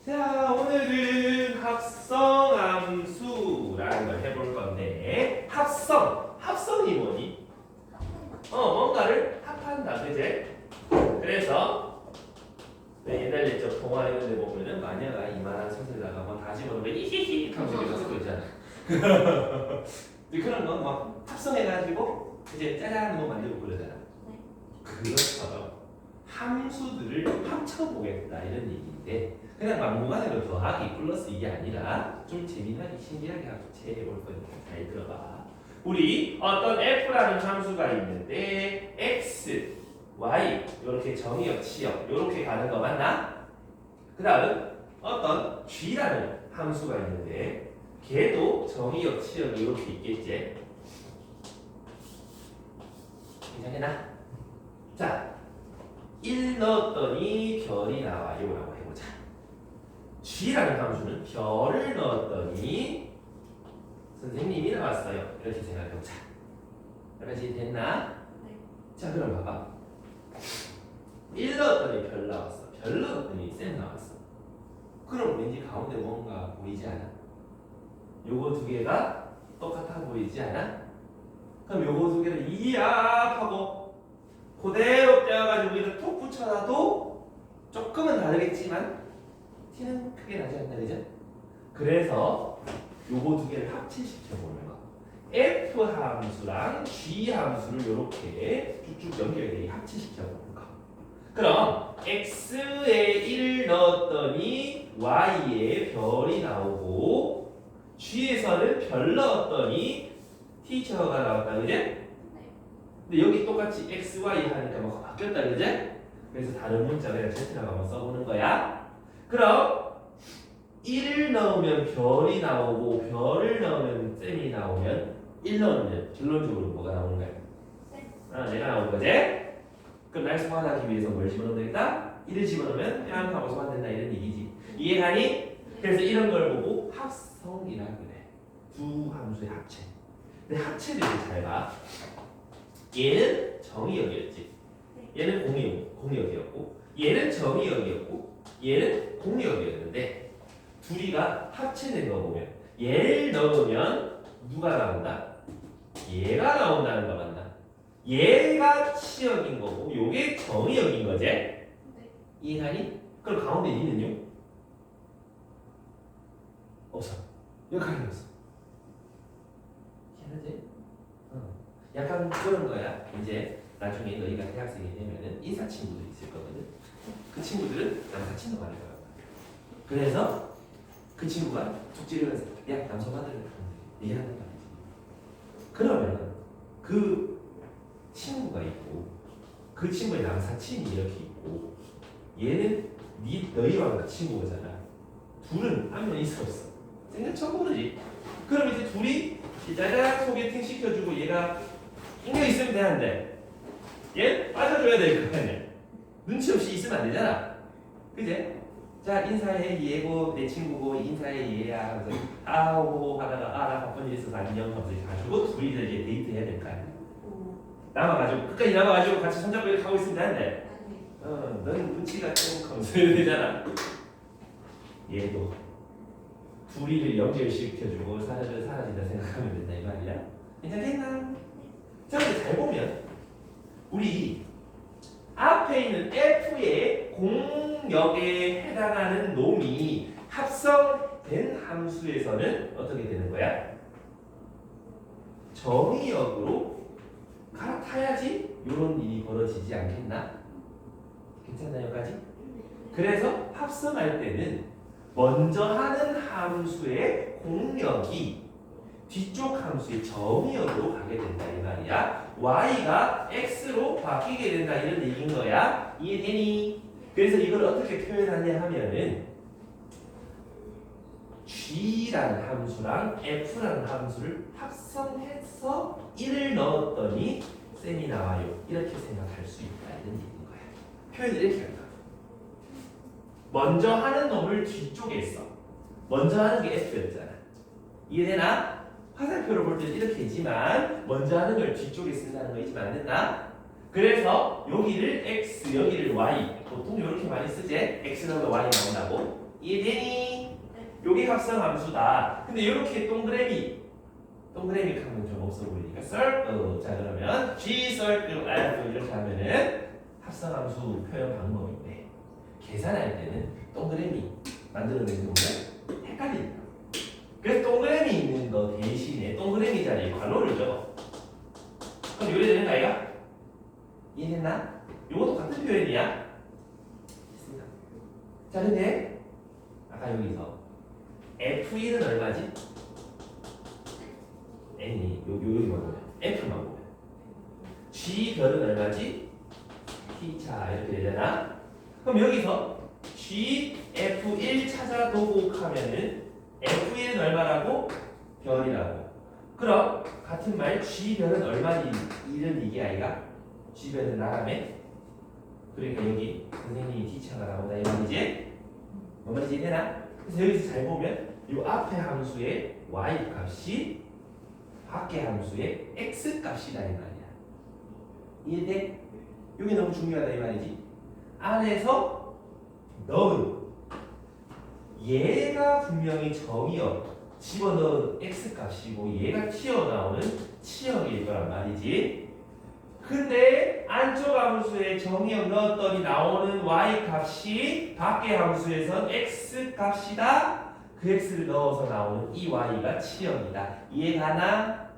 자, 오늘은 합성함수라는 걸 해볼 건데, 합성이 뭐니? 뭔가를 합한다, 그제? 그래서 옛날에 저 동화 이런 데 보면은 마녀가 이만한 솥에다가 뭐 다 집어넣으면 이히히 하면서 이렇게 쓰고 있잖아. 그런 거 막 합성해가지고 이제 짜잔 뭐 만들고 그러잖아. 그것처럼 함수들을 합쳐보겠다 이런 얘기인데, 그냥 막무가내로 더하기 플러스 이게 아니라 좀 재미나게 신기하게 합체해볼 거니까 잘 들어봐. 우리 어떤 f라는 함수가 있는데 x, y 이렇게 정의역, 치역 이렇게 가는 거 맞나? 그 다음 어떤 g라는 함수가 있는데 걔도 정의역, 치역이 이렇게 있겠지? 괜찮겠나? 자, 1 넣었더니 별이 나와요 라고 해보자. g라는 함수는 별을 넣었더니 선생님이 나왔어요 이렇게 생각해보자. 여기까지 됐나? 네. 자, 그럼 봐봐. 1 넣었더니 별 나왔어. 별 넣었더니 쌤 나왔어. 그럼 왠지 가운데 뭔가 보이지 않아? 요거 두 개가 똑같아 보이지 않아? 그럼 요거 두 개를 이압 하고 그대로 떼어가지고 여기다 톡 붙여놔도 조금은 다르겠지만 티는 크게 나지 않나, 그죠? 그래서 요거 두 개를 합체시켜 보는 거. f 함수랑 g 함수를 이렇게 쭉쭉 연결되게 합체시켜 보는 거. 그럼 x에 1 넣었더니 y에 별이 나오고 g에서는 별 넣었더니 티처가 나왔다, 그제? 근데 여기 똑같이 x, y 하니까 뭐 바뀌었다, 그제? 그래서 다른 문자 그냥 z라고 한번 써보는 거야. 그럼 1을 넣으면 별이 나오고 별을 넣으면 쌤이 나오면 1 넣으면 결론적으로 뭐가 나오는 거야? 내가 나오는 거지? 그럼 날 소환하기 위해서 뭘 집어넣으면 되겠다? 1을 집어넣으면 뺨 하고 소환된다 이런 얘기지. 이해가니? 그래서 이런 걸 보고 합성이라 그래. 두 함수의 합체. 근데 합체를 잘 봐. 얘는 정의역이었지. 얘는 공역이었고 얘는 정의역이었고 얘는 공역이었는데 둘이가 합체된 거 보면 얘를 넣으면 누가 나온다? 얘가 나온다는 거 맞나? 얘가 치역인 거고 요게 정의역인 거지? 이해하니? 그럼 가운데 있는요? 없어. 역할이 없어. 이해하지? 약간 그런 거야. 이제 나중에 너희가 대학생이 되면은 인사 친구들이 있을 거거든. 그 친구들은 남사친도 많을 거야. 그래서 그 친구가 툭 찌르면서 야 남성아들은 얘기한단 말이지. 그러면 그 친구가 있고 그 친구의 남사친이 이렇게 있고 얘는 너희와 친구잖아. 둘은 한 명 있어 없어. 생각 처음 모르지. 그럼 이제 둘이 짜잔 소개팅 시켜주고 얘가 인격 있으면 되는데 얘 빠져줘야 될 거 아니야. 눈치 없이 있으면 안 되잖아. 그제? 자 인사해 얘고 내 친구고 인사해 얘야. 그래서 아오 하다가 나 바쁜 일 있어서 안녕 하면서 가지고 둘이 이제 데이트 해야 될 거 아니야. 남아가지고 끝까지 남아가지고 같이 손잡고 이렇게 하고 있으면 되는데 너는 눈치가 좀 검소해야 되잖아. 얘도 둘이를 연결시켜주고 사라진다 생각하면 된다 이 말이야. 괜찮겠나? 자, 근데 잘 보면 우리 앞에 있는 F의 공역에 해당하는 놈이 합성된 함수에서는 어떻게 되는 거야? 정의역으로 갈아타야지 이런 일이 벌어지지 않겠나? 괜찮나 여기까지? 그래서 합성할 때는 먼저 하는 함수의 공역이 뒤쪽 함수의 정의역으로 가게 된다 이 말이야. y가 x로 바뀌게 된다 이런 얘기인 거야. 이해되니? 그래서 이걸 어떻게 표현하냐 하면은 g라는 함수랑 f라는 함수를 합성해서 1을 넣었더니 쌤이 나와요. 이렇게 생각할 수 있다 이런 얘기인 거야. 표현을 이렇게 할까? 먼저 하는 놈을 뒤쪽에 써. 먼저 하는 게 f였잖아. 이해되나? 화살표를 볼 때는 이렇게 있지만 먼저 하는 걸 뒤쪽에 쓴다는 거 잊으면 안 된다. 그래서 여기를 x, 여기를 y 보통 이렇게 많이 쓰지? x 넣으면 y 나온다고. 이해되니? 요게 합성함수다. 근데 이렇게 동그라미 하면 좀 없어 보이니까 circle. 자 그러면 G circle F 이렇게 하면은 합성함수 표현 방법인데 계산할 때는 동그라미 만들어내는 거는 헷갈린다. 그래서 동그라미 있는 거 대신에 동그라미 자리에 괄호를 적어. 그럼 요래 되는 거 아이가? 이해됐나? 요것도 같은 표현이야. 됐습니다. 자 근데 아까 여기서 F1은 얼마지? N이 여기만 보면 F만 보면 G별은 얼마지? T차 이렇게 되잖아. 그럼 여기서 GF1 찾아보고 하면은 F1은 얼마라고? 별이라고. 그럼 같은 말 G별은 얼마니? 이런 얘기 아이가? G별은 나라며? 그러니까 여기 선생님이 T차가 나오다 이 말이지? 뭔 말인지 이해되나? 그래서 여기서 잘 보면 이 앞에 함수의 Y 값이 밖에 함수의 X 값이다 이 말이야. 이해돼? 여기 너무 중요하다 이 말이지? 안에서 넣은 얘가 분명히 정의역 집어넣은 X 값이고 얘가 튀어나오는 치역일 거란 말이지. 근데 안쪽 함수에 정의역 넣었더니 나오는 Y 값이 밖에 함수에선 X 값이다. 그 X를 넣어서 나오는 이 Y가 치역이다. 이해가나?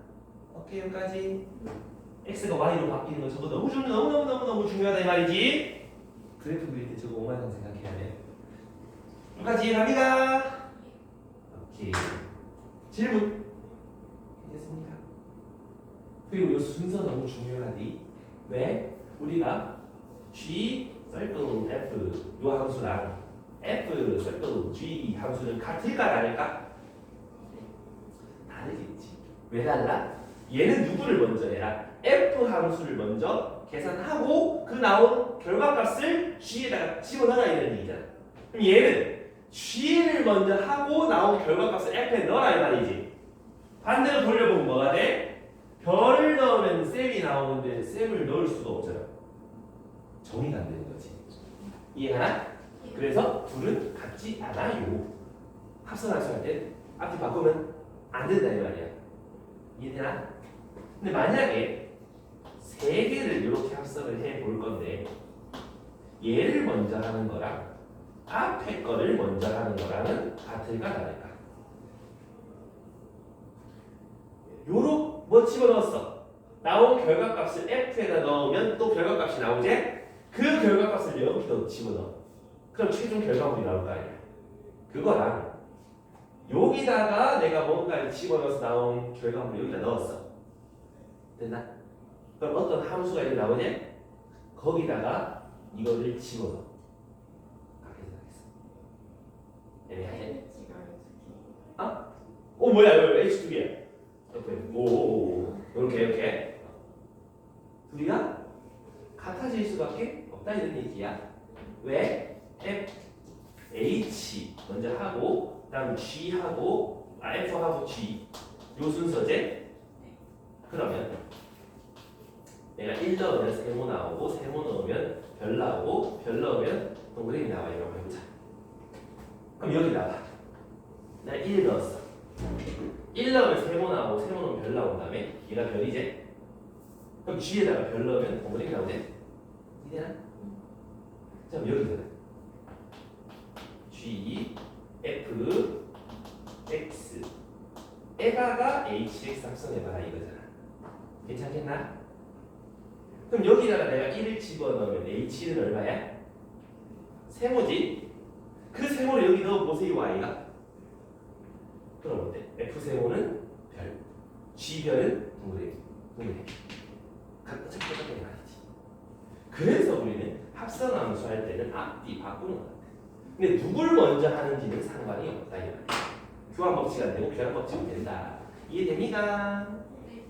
오케이 여기까지. X가 Y로 바뀌는 거 저거 너무 중요하다 이 말이지. 그래프 그릴 때 저거 5만 원 생각해야 돼. 여기까지 이해갑니다. 오케이. 질문. 됐습니까? 그리고 이 순서 너무 중요하디. 왜? 우리가 G, circle, F 요 함수랑 F, circle, G 함수는 같을까 다를까? 다르겠지. 왜 달라? 얘는 누구를 먼저 해라? F 함수를 먼저 계산하고 그 나온 결과값을 G에다가 집어넣어라 이런 얘기잖아. 그럼 얘는 G를 먼저 하고 나온 결과값을 F에 넣어라 이 말이지. 반대로 돌려보면 뭐가 돼? 별을 넣으면 셈이 나오는데 셈을 넣을 수가 없잖아. 정의가 안 되는 거지. 이해하나? 그래서 둘은 같지 않아요. 합성함수 할 때 앞뒤 바꾸면 안 된다 이 말이야. 이해되나? 근데 만약에 세 개를 이렇게 합성을 해 볼 건데 얘를 먼저 하는 거랑 앞에 거를 먼저 하는 거랑은 같을까 다를까? 요렇게 뭐 집어넣었어. 나온 결과값을 F에다 넣으면 또 결과값이 나오지? 그 결과값을 여기다 집어넣어. 그럼 최종 결과물이 나올 거 아니야. 그거랑 여기다가 내가 뭔가를 집어넣어서 나온 결과물을 여기다 넣었어. 됐나? 그럼 어떤 함수가 이렇게 나오지? 거기다가 이거를 집어넣어. 그렇게 생각했어. 애매하지? 아? 뭐야 이거 H 두 개야. 이렇게 오 이렇게 둘이가 같아질 수밖에 없다 이런 얘기야. 왜? F, H 먼저 하고 그다음 G 하고 F 하고 G 요 순서제. 그러면 내가 1 넣으면 세모 나오고 세모 넣으면 별 나오고 별 넣으면 동그라미 나와 이라고 해보자. 그럼 여기다가 내가 1 넣었어. 1 넣으면 세모 나오고 세모 넣으면 별 나온 다음에 얘가 별이지. 그럼 G에다가 별 넣으면 동그라미 나오지. 이해되나? 자 그럼 여기서 G, F, X 에다가 HX 합성해봐라 이거잖아. 괜찮겠나? 그럼 여기다가 내가 1을 집어넣으면 H는 얼마야? 세모지? 그 세모를 여기 넣어보세요 Y가. 그럼 어때? F세모는 별, G별은 동그라미. 어차피 똑같은 말이지. 그래서 우리는 합성함수 할 때는 앞뒤 바꾸는 것 같아. 근데 누굴 먼저 하는지는 상관이 없다 이 말이야. 교환 법칙 안 되고 교환 법칙은 된다. 이해됩니까? 네.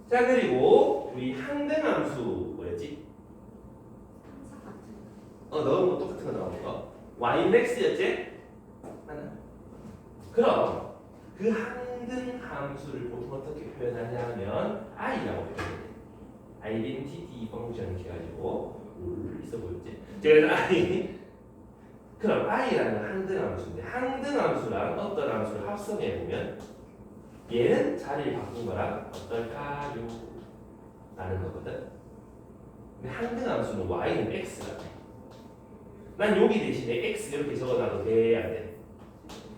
자 그리고 우리 항등함수 뭐였지? 항상 같은 넣은 거 똑같은 거 나오는 거. Ymax였지? 하나. 그럼 그 항등함수를 보통 어떻게 표현하냐면 I라고 표현해. Identity 펑션 이렇게 해가지고 있어 보였지? 제가 I 그럼 i라는 항등함수인데 항등함수랑 어떤 함수를 합성해 보면 얘는 자리를 바꾼 거랑 어떨까요? 라는 거거든. 근데 항등함수는 y는 x가 돼. 난 여기 대신에 x 이렇게 적어놔도 돼, 안 돼?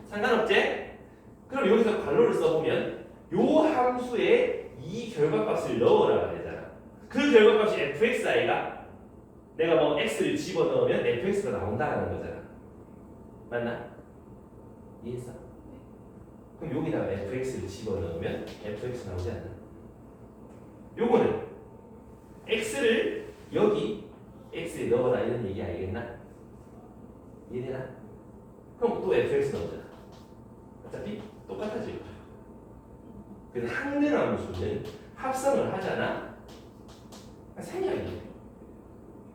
상관없지? 그럼 여기서 괄호를 써보면 요 함수에 이 결과값을 넣으라 되잖아. 그 결과값이 fxi가 내가 뭐 x를 집어넣으면 fx가 나온다는 거잖아. 맞나? 이해했어? 그럼 여기다가 fx를 집어넣으면 fx 나오지 않나? 요거는 x를 여기 x에 넣어라 이런 얘기 알겠나? 이해되나? 그럼 또 fx 나오잖아. 어차피 똑같아질 거야. 근데 항등함수는 합성을 하잖아. 생략이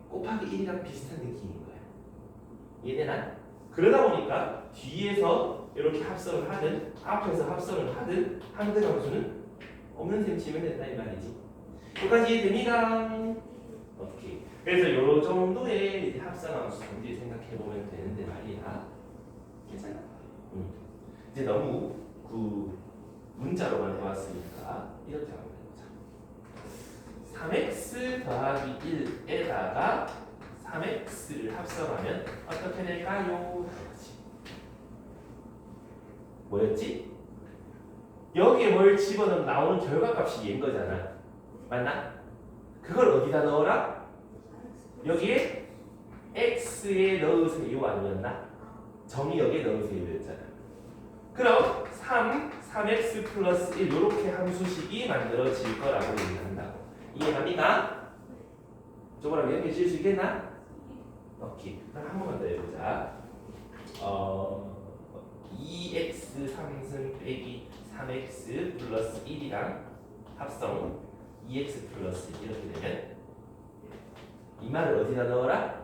곱하기 1이랑 비슷한 느낌인 거야. 이해되나? 그러다 보니까 뒤에서 이렇게 합성을 하든 앞에서 합성을 하든 항등함수는 없는 셈 치면 된다 이 말이지. 여기까지 이해됩니다. 오케이. 그래서 요 정도의 이제 합성함수 문제 생각해 보면 되는데 말이야. 괜찮아? 이제 너무 그 문자로만 해왔으니까 이렇게 한번 해보자. 3x 더하기 1에다가 3x를 합성하면 어떻게 될까요? 뭐였지? 여기에 뭘 집어넣으면 나오는 결과값이 얘인 거잖아. 맞나? 그걸 어디다 넣어라? 여기에 x에 넣으세요 아니었나? 정의 여기에 넣으세요 였잖아. 그럼 3x 플러스 1 이렇게 함수식이 만들어질 거라고 얘기한다고. 이해갑니까? 저거랑 연결지을 수 있겠나? 오케이. 그럼 한 번만 더 해보자. 2x 3승 빼기 3x 플러스 1이랑 합성 2x 플러스 1 이렇게 되면 이 말을 어디다 넣어라?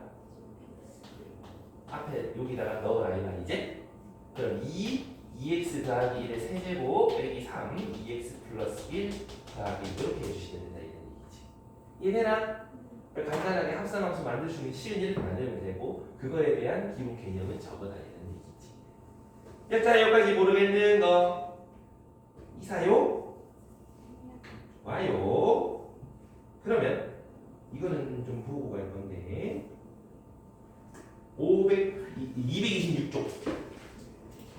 앞에 여기다가 넣어라 이 말이지? 그럼 2x 더하기 1의 세제곱 빼기 3 2x 플러스 1 더하기 이렇게 해주시면 된다 이런 얘기지. 이해되나? 간단하게 합성함수 만들 수 있는 시은 이렇게 만들면 되고 그거에 대한 기본 개념은 적어달라는 얘기지. 자, 여기까지 모르겠는 거 이사요? 와요? 그러면 이거는 좀 보고 갈 건데 226쪽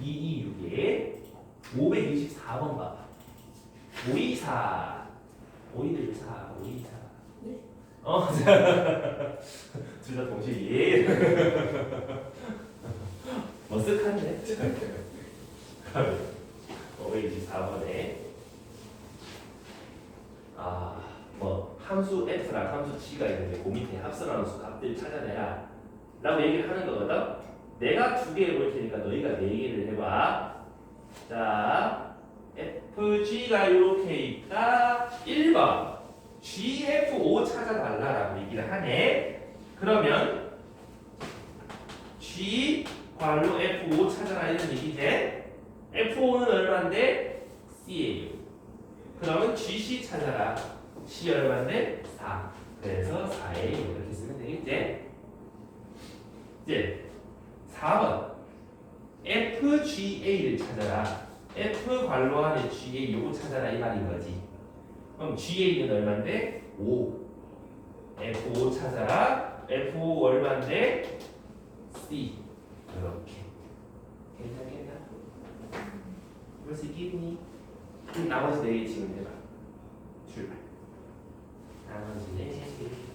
226에 524번 봐봐. 524 524 524 네. 둘 다 동시에 머쓱한데? 524번에 뭐 함수 f랑 함수 g가 있는데 그 밑에 합성함수 값들 찾아내라 라고 얘기를 하는 거거든. 내가 2개 해볼 테니까 너희가 4개를 해봐. 자, fg가 이렇게 있다. 1번 gf5 찾아달라라고 얘기를 하네. 그러면 g 괄호 f5 찾아라 이런 얘기지. f5는 얼마인데? c예요. 그러면 gc 찾아라. c 얼마인데? 4. 그래서 4에 이렇게 쓰면 되겠지. 이제 4번 FGA를 찾아라. F 괄호 안에 GA 요거 찾아라 이 말인 거지. 그럼 GA는 얼마인데? 5. F5 찾아라. F5 얼마인데? C. 이렇게. 괜찮겠나? 그럴 수 있겠니? 그럼 나머지 4개 지금 해봐. 출발. 나머지 4개.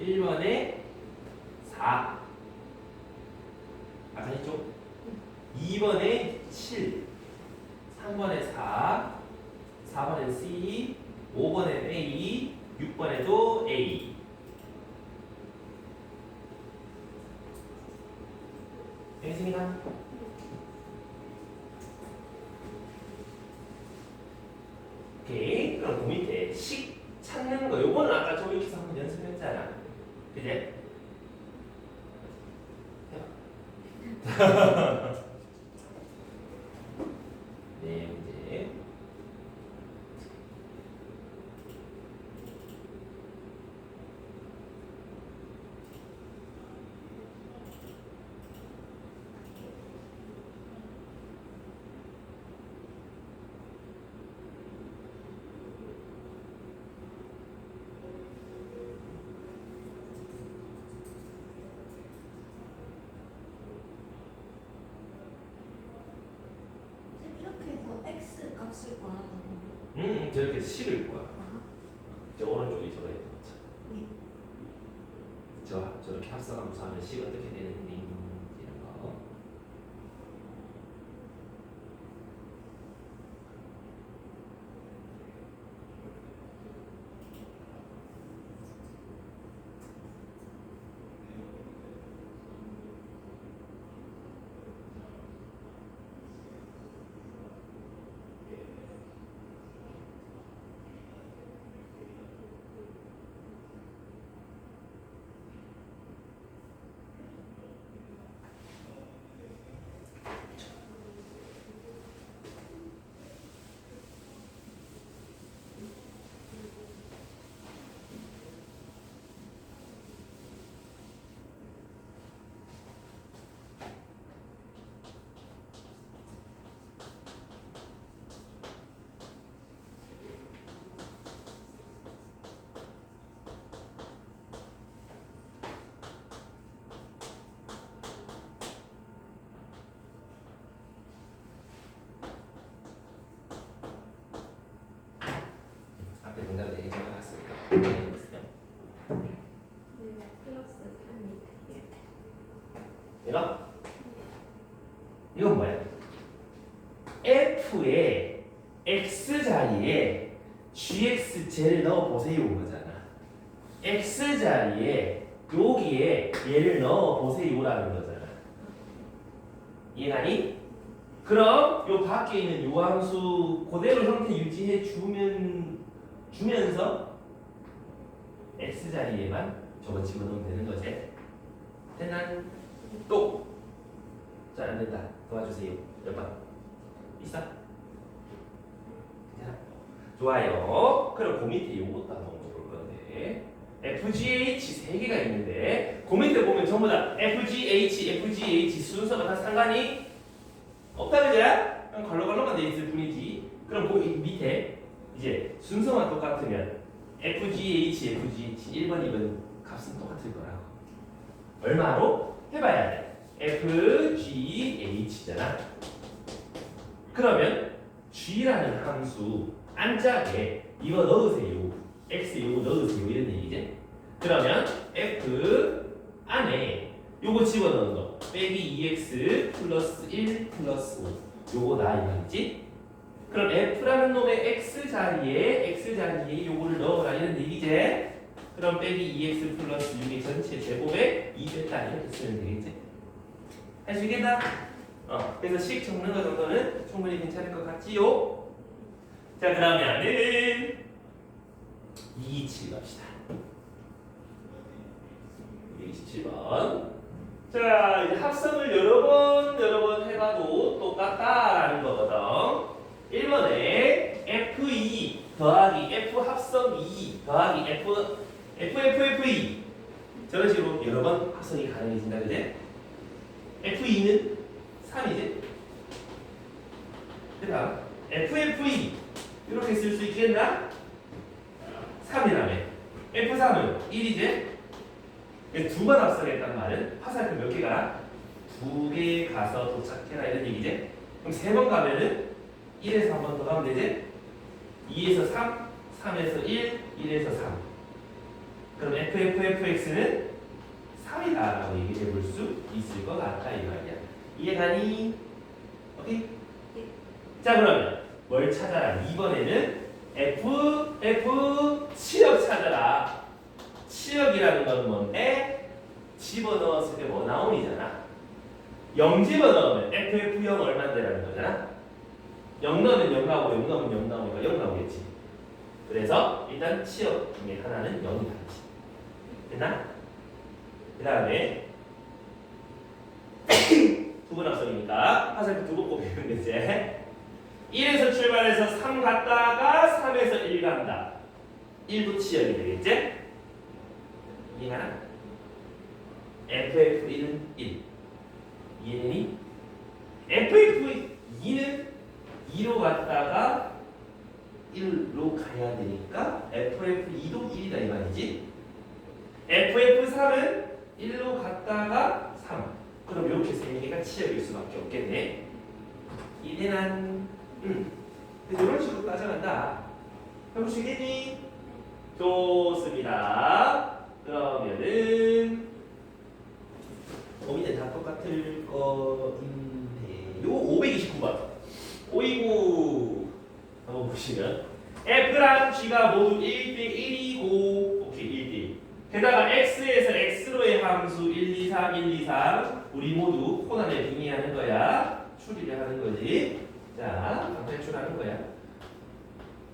1번에 4 아까 했죠? 2번에 7 3번에 4 4번에 C 5번에 A 6번에도 A 알겠습니다. 오케이. 그럼 그 밑에 식 찾는 거 요거는 아까 조교기서 한번 연습했잖아. 그제? 해봐. 네 문제. 이렇게 해서 x 값을 구하는 저렇게 식을 거야. 거. 저 오른쪽이 저거 있는 거죠. 네. 저렇게 합성하면서 하면 식 어떻게 되는지 이런 거. 앞에 문제를 되게 적어놨으니까. 네, 플러스 3이 이거? 이건 뭐야? F의 X자리에 GX제를 넣어보세요 거잖아. X자리에 여기에 얘를 넣어보세요라는 거잖아. 이해가니? 그럼 요 밖에 있는 요 함수 그대로 형태 유지해 주면서 X자리에만 저거 집어넣으면 되는 거지. 됐나? 또! 잘 안된다. 도와주세요. 몇 번? 있어? 괜찮아? 좋아요. 그럼 그 밑에 요것도 한번 볼 건데 FGH 3개가 있는데 그 밑에 보면 전부 다 FGH 순서가 다 상관이 없다 그제? 그냥 걸러걸러만 돼 있을 뿐이지. 그럼 그 밑에 이제 순서만 똑같으면 FGH 1번, 2번 값은 똑같을 거라고. 얼마로? 해봐야 돼. FGH잖아. 그러면 G라는 함수 안짝에 이거 넣으세요. X 요거 넣으세요. 이런 얘기지. 그러면 F 안에 요거 집어넣는 거 빼기 2X 플러스 1 플러스 5 요거 나 이 말이지. 그럼 F라는 놈의 X자리에 요거를 넣어라 이런 얘기지. 그럼 빼기 2X 플러스 6의 전체 제곱에 2 됐다 이렇게 쓰면 되겠지. 할 수 있겠나? 그래서 식 적는 거 정도는 충분히 괜찮을 것 같지요? 자 그러면은 227 갑시다. 227번. 자 이제 합성을 여러 번 해봐도 똑같다라는 거거든. 1번에 F2 더하기 F 합성 2 더하기 FFFE 저런 식으로 여러 번 합성이 가능해진다 그제? F2는 3이지? 그 다음 FFE 이렇게 쓸 수 있겠나? 3이라며 F3은 1이지? 두 번 합성했단 말은 화살표 몇 개 가라? 2개 가서 도착해라 이런 얘기지? 그럼 3번 가면은 1에서 한 번 더 가면 되지? 2에서 3, 3에서 1, 1에서 3 그럼 FFFX는 3이다라고 얘기해 볼 수 있을 것 같다 이 말이야. 이해가니? 오케이? 예. 자 그러면 뭘 찾아라? 이번에는 치역 찾아라. 치역이라는 건 뭔데? 집어넣었을 때 뭐 나옴이잖아. 0 집어넣으면 FF0 얼마인데라는 거잖아. 0 넣으면 0 나오고 0 넣으면 0 나오니까 0 나오겠지. 그래서 일단 치역 중에 하나는 0이 되지. 됐나? 그 다음에 두 번 앞서니까 화살표 두 번 꼽히는 거지. 1에서 출발해서 3 갔다가 3에서 1 간다. 1부 치역이 되겠지? 이해가나? FF1은 1. 이해되니? FF2는 2로 갔다가 1로 가야 되니까 FF2도 1이다 이 말이지. FF3은 1로 갔다가 3. 그럼 이렇게 세 개가 치역일 수밖에 없겠네. 이해난? 이런 식으로 따져간다. 해볼 수 있겠니? 좋습니다. 그러면은 고민은 다 똑같을 거인데 요 529번 오이구 한번 보시면 F랑 G가 모두 1대1이고 오케이 1대1 게다가 X에서 X로의 함수 1, 2, 3, 1, 2, 3 우리 모두 코난에 빙의하는 거야. 추리를 하는 거지. 자 방탈출하는 거야.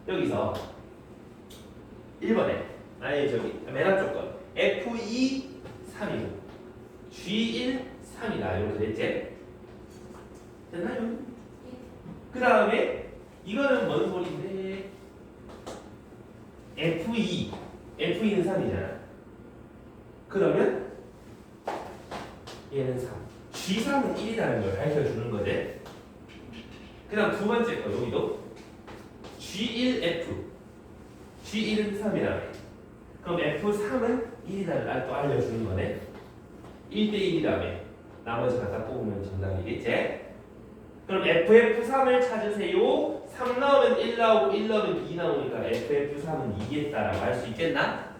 여기서 1번에 아니 저기 맨 앞쪽 건 F2 3이고 G1 3이다 이렇게 됐지? 됐나요? 그 다음에 이거는 뭔 소리인데 F2는 3이잖아. 그러면 얘는 3 G3은 1이라는 걸 밝혀주는 거지. 그 다음 두 번째 거 여기도 G1F G1은 3이라고. 그럼 F3은 1이다를 또 알려주는 거네. 1대1이라며 나머지 갖다 뽑으면 정답이겠지? 그럼 FF3을 찾으세요. 3 나오면 1 나오고 1 나오면 2 나오니까 FF3은 2겠다라고 할 수 있겠나?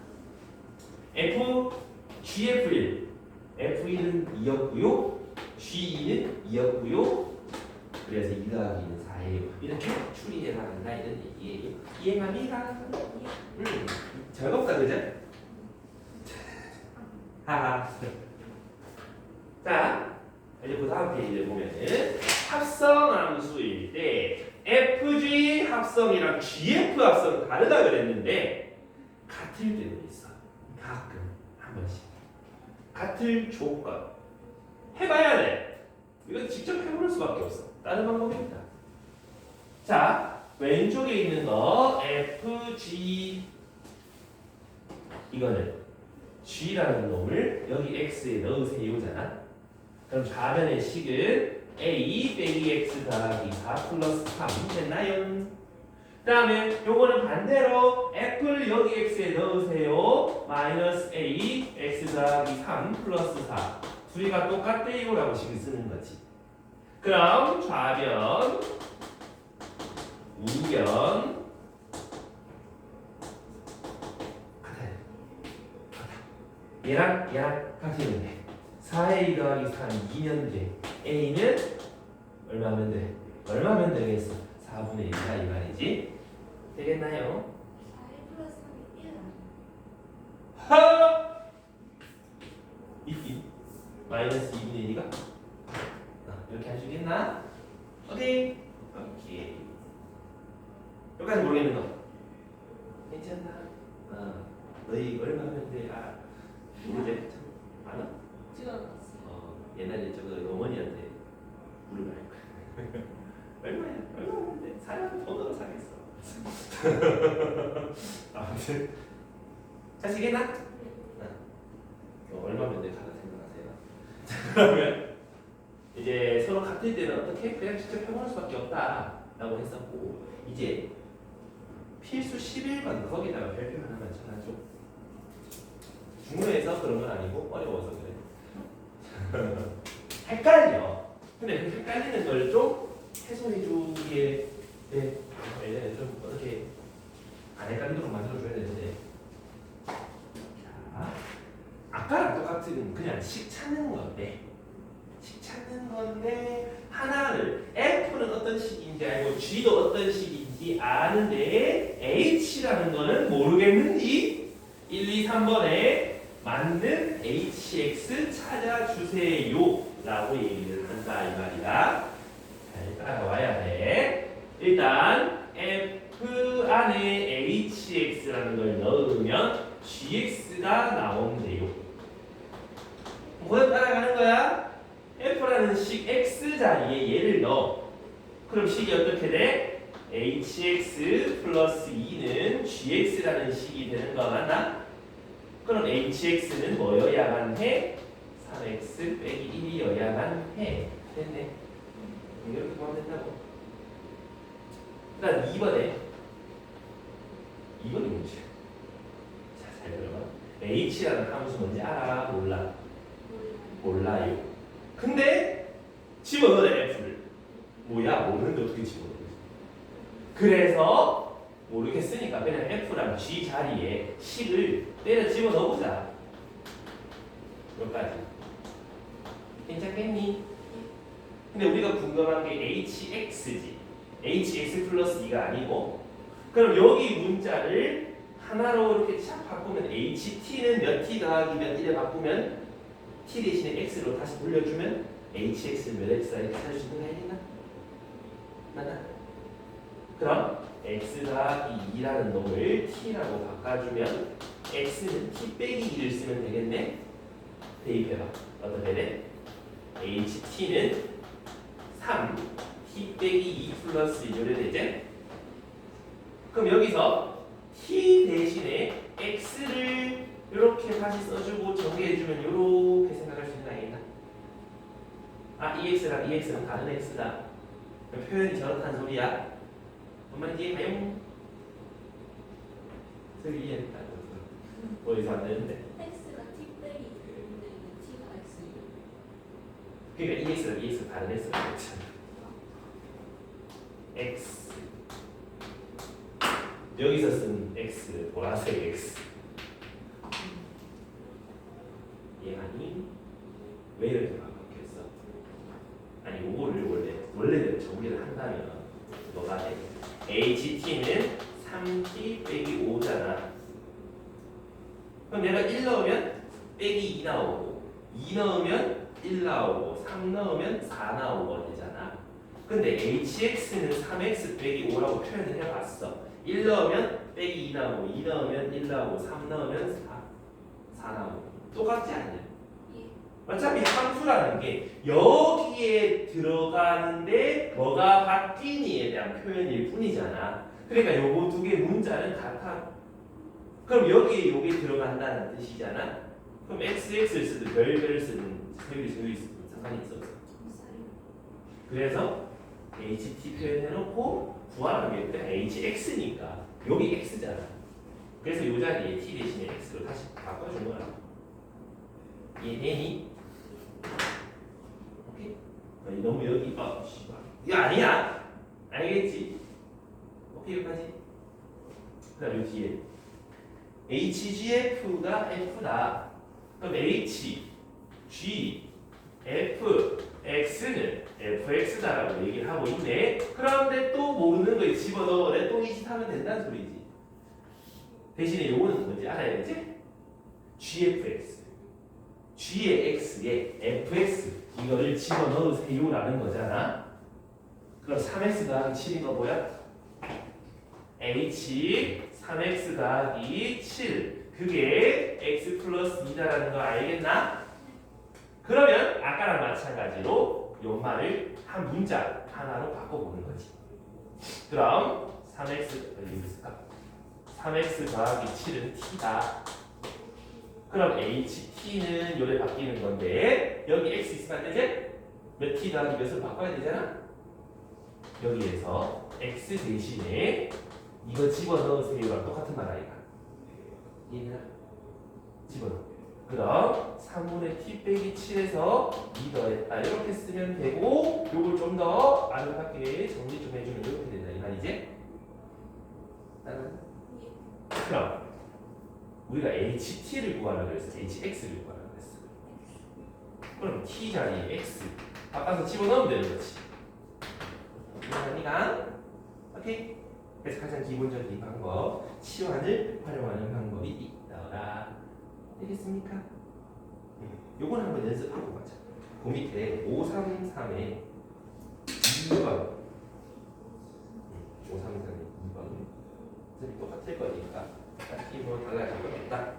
GF1 F1은 2였고요 G2는 2였고요 그래서 2 더하기 2는 4예요. 이렇게 추리해 나간다 이런 얘기예요. 이해갑니까? 즐겁다 그죠? 하하. 자 이제 그 다음 페이지를 보면은 합성함수일 때 FG 합성이랑 GF 합성 다르다 그랬는데 같을 때도 있어. 가끔 한 번씩 같을 조건 해봐야 돼. 이건 직접 해볼 수밖에 없어. 다른 방법이 없다. 자 왼쪽에 있는 거 FG 이거는 G라는 놈을 여기 X에 넣으세요잖아. 그럼 좌변의 식은 A 빼기 X 더하기 4 플러스 3 됐나요? 그 다음에 요거는 반대로 F를 여기 X에 넣으세요. 마이너스 A X 더하기 3 플러스 4 둘이가 똑같대요 라고 식을 쓰는 거지. 그럼 좌변 우변 같아요. 얘랑 같으면 돼. 4A 더하기 3 2면 돼. A는 얼마면 돼? 얼마면 되겠어? 4분의 1이다 이 말이지. 되겠나요? 4 플러스 3이 1 아니야? 하! 있긴 마이너스 2분의 1이가? 이렇게 할 수 있겠나? 오케이. 여기까지 모르겠는 거 괜찮나? 너희 얼마 하면 돼? 모르지? 알아? 찍어놨어. 옛날에 저거 어머니한테 물어볼 거야. 얼마야? 얼마 하면 돼? 사람 돈으로 사겠어. 아무튼 자시겠나? 얼마면 돼? 가다 생각하세요. 그러면 이제 서로 같을 때는 어떻게? 그냥 직접 해보는 수밖에 없다라고 했었고 이제 필수 11번 거기다가 별표 하나만 쳐놔줘. 중요해서 그런 건 아니고 어려워서 그래. 헷갈려. 근데 그 헷갈리는 걸 좀 해소해주기에 좀 어떻게 안 헷갈리도록 만들어줘야 되는데. 자, 그냥 식 찾는 건데 하나를 F는 어떤 식인지 알고 G도 어떤 식인지 아는데 H라는 거는 모르겠는지 1, 2, 3번에 맞는 HX 찾아주세요 라고 얘기를 한다 이 말이야. 잘 따라와야 돼. 일단 F 안에 HX라는 걸 넣으면 GX가 나온대요. 그걸 따라가는 거야. F라는 식 X 자리에 얘를 넣어. 그럼 식이 어떻게 돼? HX 플러스 2는 GX라는 식이 되는 거 맞나? 그럼 HX는 뭐여야만 해? 3X 빼기 1이어야만 해. 됐네. 이렇게 보면 된다고. 그 다음 2번에 2번이 뭐지? 자, 잘 들어봐. H라는 함수 뭔지 알아? 몰라? 몰라요. 근데 집어넣어야 F를. 뭐야? 모르는데 어떻게 집어넣어? 그래서 모르겠으니까 그냥 F랑 G 자리에 식을 때려 집어넣어보자. 여기까지. 괜찮겠니? 근데 우리가 궁금한 게 HX지. HX 플러스 2가 아니고 그럼 여기 문자를 하나로 이렇게 쫙 바꾸면 HT는 몇 T 더하기 몇 1에 바꾸면 T 대신에 X로 다시 돌려주면 HX는 몇 X다 이렇게 찾을 수 있는 거 아니겠나? 맞나? 그럼 X 더하기 2라는 놈을 T라고 바꿔주면 X는 T 빼기 2를 쓰면 되겠네? 대입해봐. 어떻게 돼? HT는 3 T 빼기 2 플러스 1이 되지? 그럼 여기서 T 대신에 X를 이렇게 다시 써주고 정리해주면 이렇게 생각할 수 있는 거 아니겠나? 아, EX랑 EX는 다른 X다. 표현이 저렇다는 소리야. 엄마 뒤에 가용. 저기 이해했다. 어디서 안 되는데? X가 T 빼기 1인데 T가 X. 그러니까 EX랑 EX 다른 X가 있잖아. X 여기서 쓴 X 보라색 X 얘하니 왜 이렇게 바뀌었어? 아니 요거를 원래대로 정리를 한다면 뭐가 돼? HT는 3T 빼기 5잖아. 그럼 내가 1 넣으면 빼기 2 나오고 2 넣으면 1 나오고 3 넣으면 4 나오고 되잖아. 근데 HX는 3X 빼기 5라고 표현을 해봤어. 1 넣으면 빼기 2 나오고 2 넣으면 1 나오고 3 넣으면 4 나오고 똑같지 않냐? 예. 어차피 함수라는 게 여기에 들어가는데 뭐가 바뀌니에 대한 표현일 뿐이잖아. 그러니까 요거 두 개 문자는 같아. 그럼 여기에 요게 들어간다는 뜻이잖아. 그럼 XX를 쓰든 별별을 쓰든 소유리 쓰든 상관이 있어. 그래서 HT 표현해놓고 구하는 게 HX니까 여기 X잖아. 그래서 요 자리에 T 대신에 X로 다시 바꿔준 거야. 이해되니? 오케이? 너무 여기 씨발 이거 아니야. 알겠지? 오케이 여기까지. 그다음 요 뒤에 HGF가 F다. 그럼 H, G, F, X는 FX다라고 얘기를 하고 있네. 그런데 또 모르는 거에 집어넣어 또 이 짓 하면 된다는 소리지. 대신에 요거는 뭔지 알아야지? GFX G의 X에 FX 이거를 집어넣으세요라는 거잖아. 그럼 3X 더하기 7인 거 뭐야? H 3X 더하기 7 그게 X 플러스 2다라는 거 알겠나? 그러면 아까랑 마찬가지로 요 말을 한 문자 하나로 바꿔보는 거지. 그럼 3X 어디 있을까? 3X 더하기 7은 T다. 그럼 HT는 요래 바뀌는 건데 여기 X 있으면 안 되지? 몇 T 더하기 몇으로 바꿔야 되잖아? 여기에서 X 대신에 이거 집어넣으세요랑 똑같은 말 아이가? 얘는 집어넣어. 그럼 3분의 T 빼기 7에서 2 더했다 이렇게 쓰면 되고 요걸 좀 더 아름답게 정리 좀 해주면 이렇게 된다 이 말이지? 그럼 우리가 HT를 구하려고 했어? HX를 구하려고 했어? 그럼 t 자리에 x 바꿔서 집어넣으면 되는 거지. 이해합니까? 오케이. 그래서 가장 기본적인 방법 치환을 활용하는 방법이 있더라. 되겠습니까? 요건 한번 연습하고 가자. 그 밑에 533에 2번 533에 2번 어차피 똑같을 거니까 딱히 뭐 달라질 건 없다.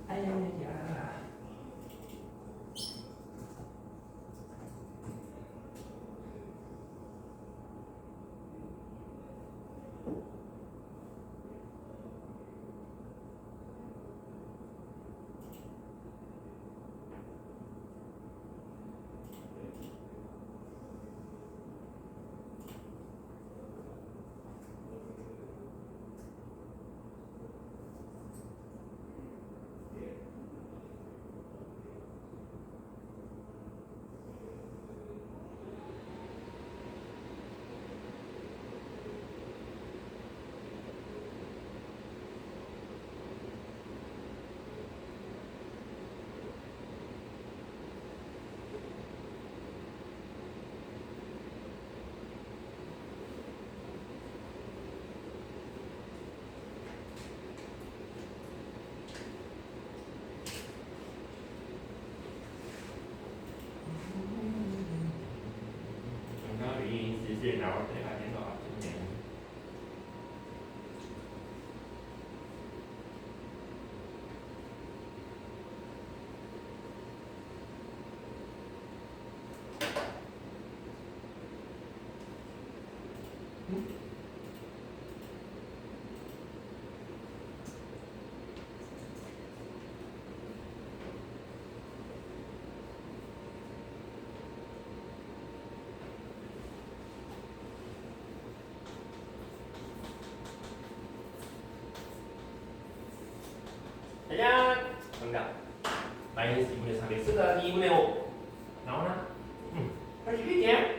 아야야야. 정답이 슬슬 나올 때가 된 것 같은데. 짜잔! 정답. 마이너스 2분의 3x 더하기 2분의 5 나오나? 81이야?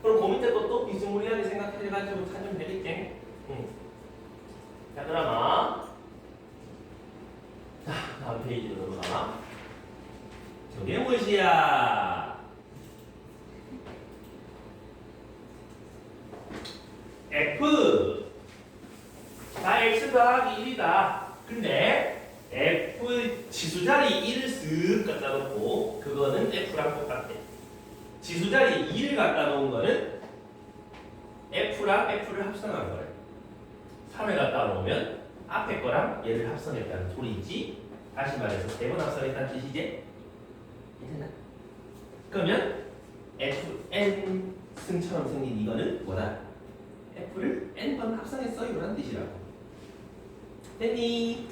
그럼 그 밑에 것도 비스무리하게 생각해가지고 찾으면 되겠지? 자, 그러면 자, 다음 페이지로 넘어가. 저게 무엇이야? F 다 x 더하기 1이다. 근데 f 지수자리 1을 쓱 갖다 놓고 그거는 f랑 똑같아. 지수자리 2를 갖다 놓은 거는 f랑 f를 합성한 거래. 3을 갖다 놓으면 앞에 거랑 얘를 합성했다는 소리지. 다시 말해서 3번 합성했다는 뜻이지. 괜찮나? 그러면 fn 승처럼 생긴 이거는 뭐다? f를 n번 합성했어요 라는 뜻이라고. 됐니?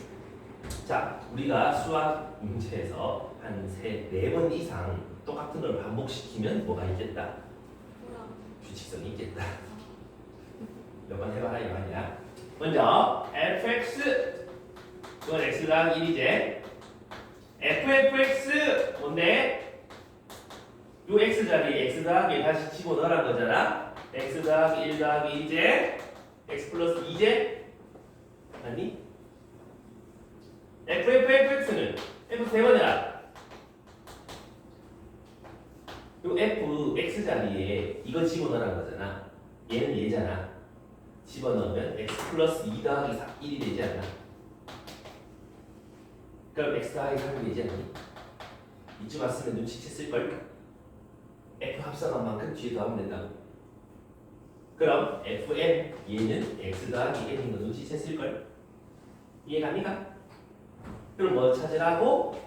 자, 우리가 수학 문제에서 한 4번 이상 똑같은 걸 반복시키면 뭐가 있겠다? 규칙성이 있겠다. 몇 번 해봐라 이 말이야. 먼저 fx 그건 x 더하기 1이지. ffx 뭔데? 요 x 자리에 x 더하기 다시 집어넣으란 거잖아. x 더하기 1 더하기 2제 x 플러스 2제 아니? fx는 f 3번 해라. 요 f x 자리에 이거 집어넣으란 거잖아. 얘는 얘잖아. 집어넣으면 x 플러스 2 더하기 1이 되지 않나? 그럼 x 더하기 3이 되지 않니? 이쯤 왔으면 눈치챘을걸? f 합성한 만큼 뒤에 더하면 된다고. 그럼 fn 얘는 x 더하기 n인 거 눈치챘을걸? 이해갑니까? 그럼 뭐 찾으라고?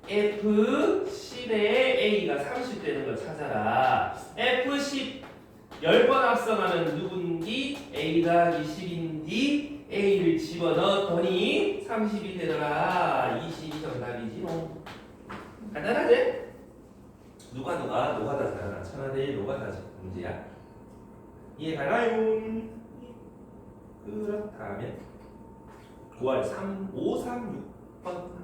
f10에 a가 30 되는 걸 찾아라. f10 10번 합성하면 누군지 a 더하기 10인지 a를 집어넣었더니 30이 되더라. 20이 정답이지 뭐. 간단하지? 누가 노가다 잘하나? 천하대일 노가다 문제야. 이해가나요? 그렇다면 9월 536번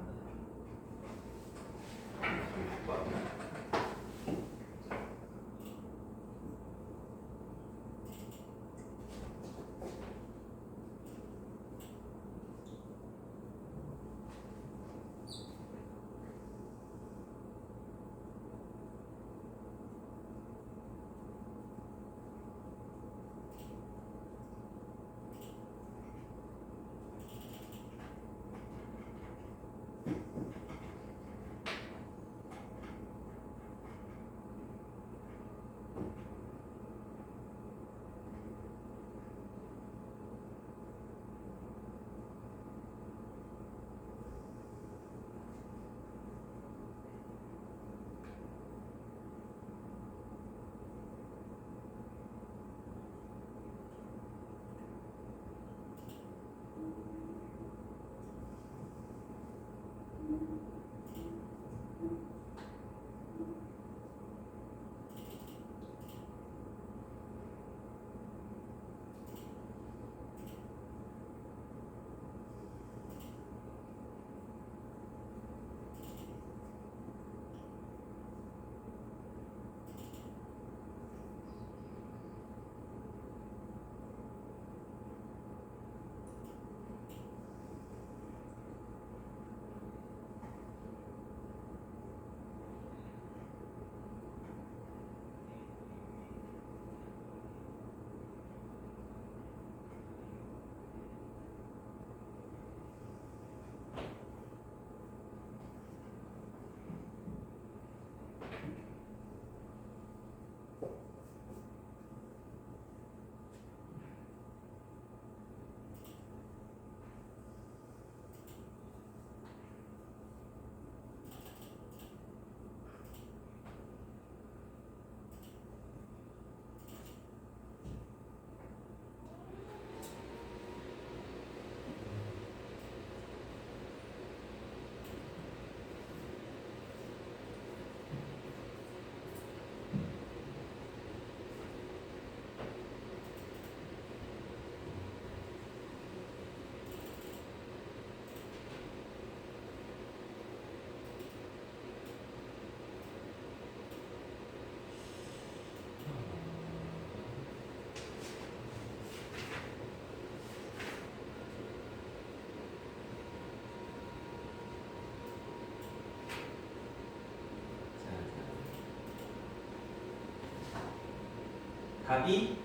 답이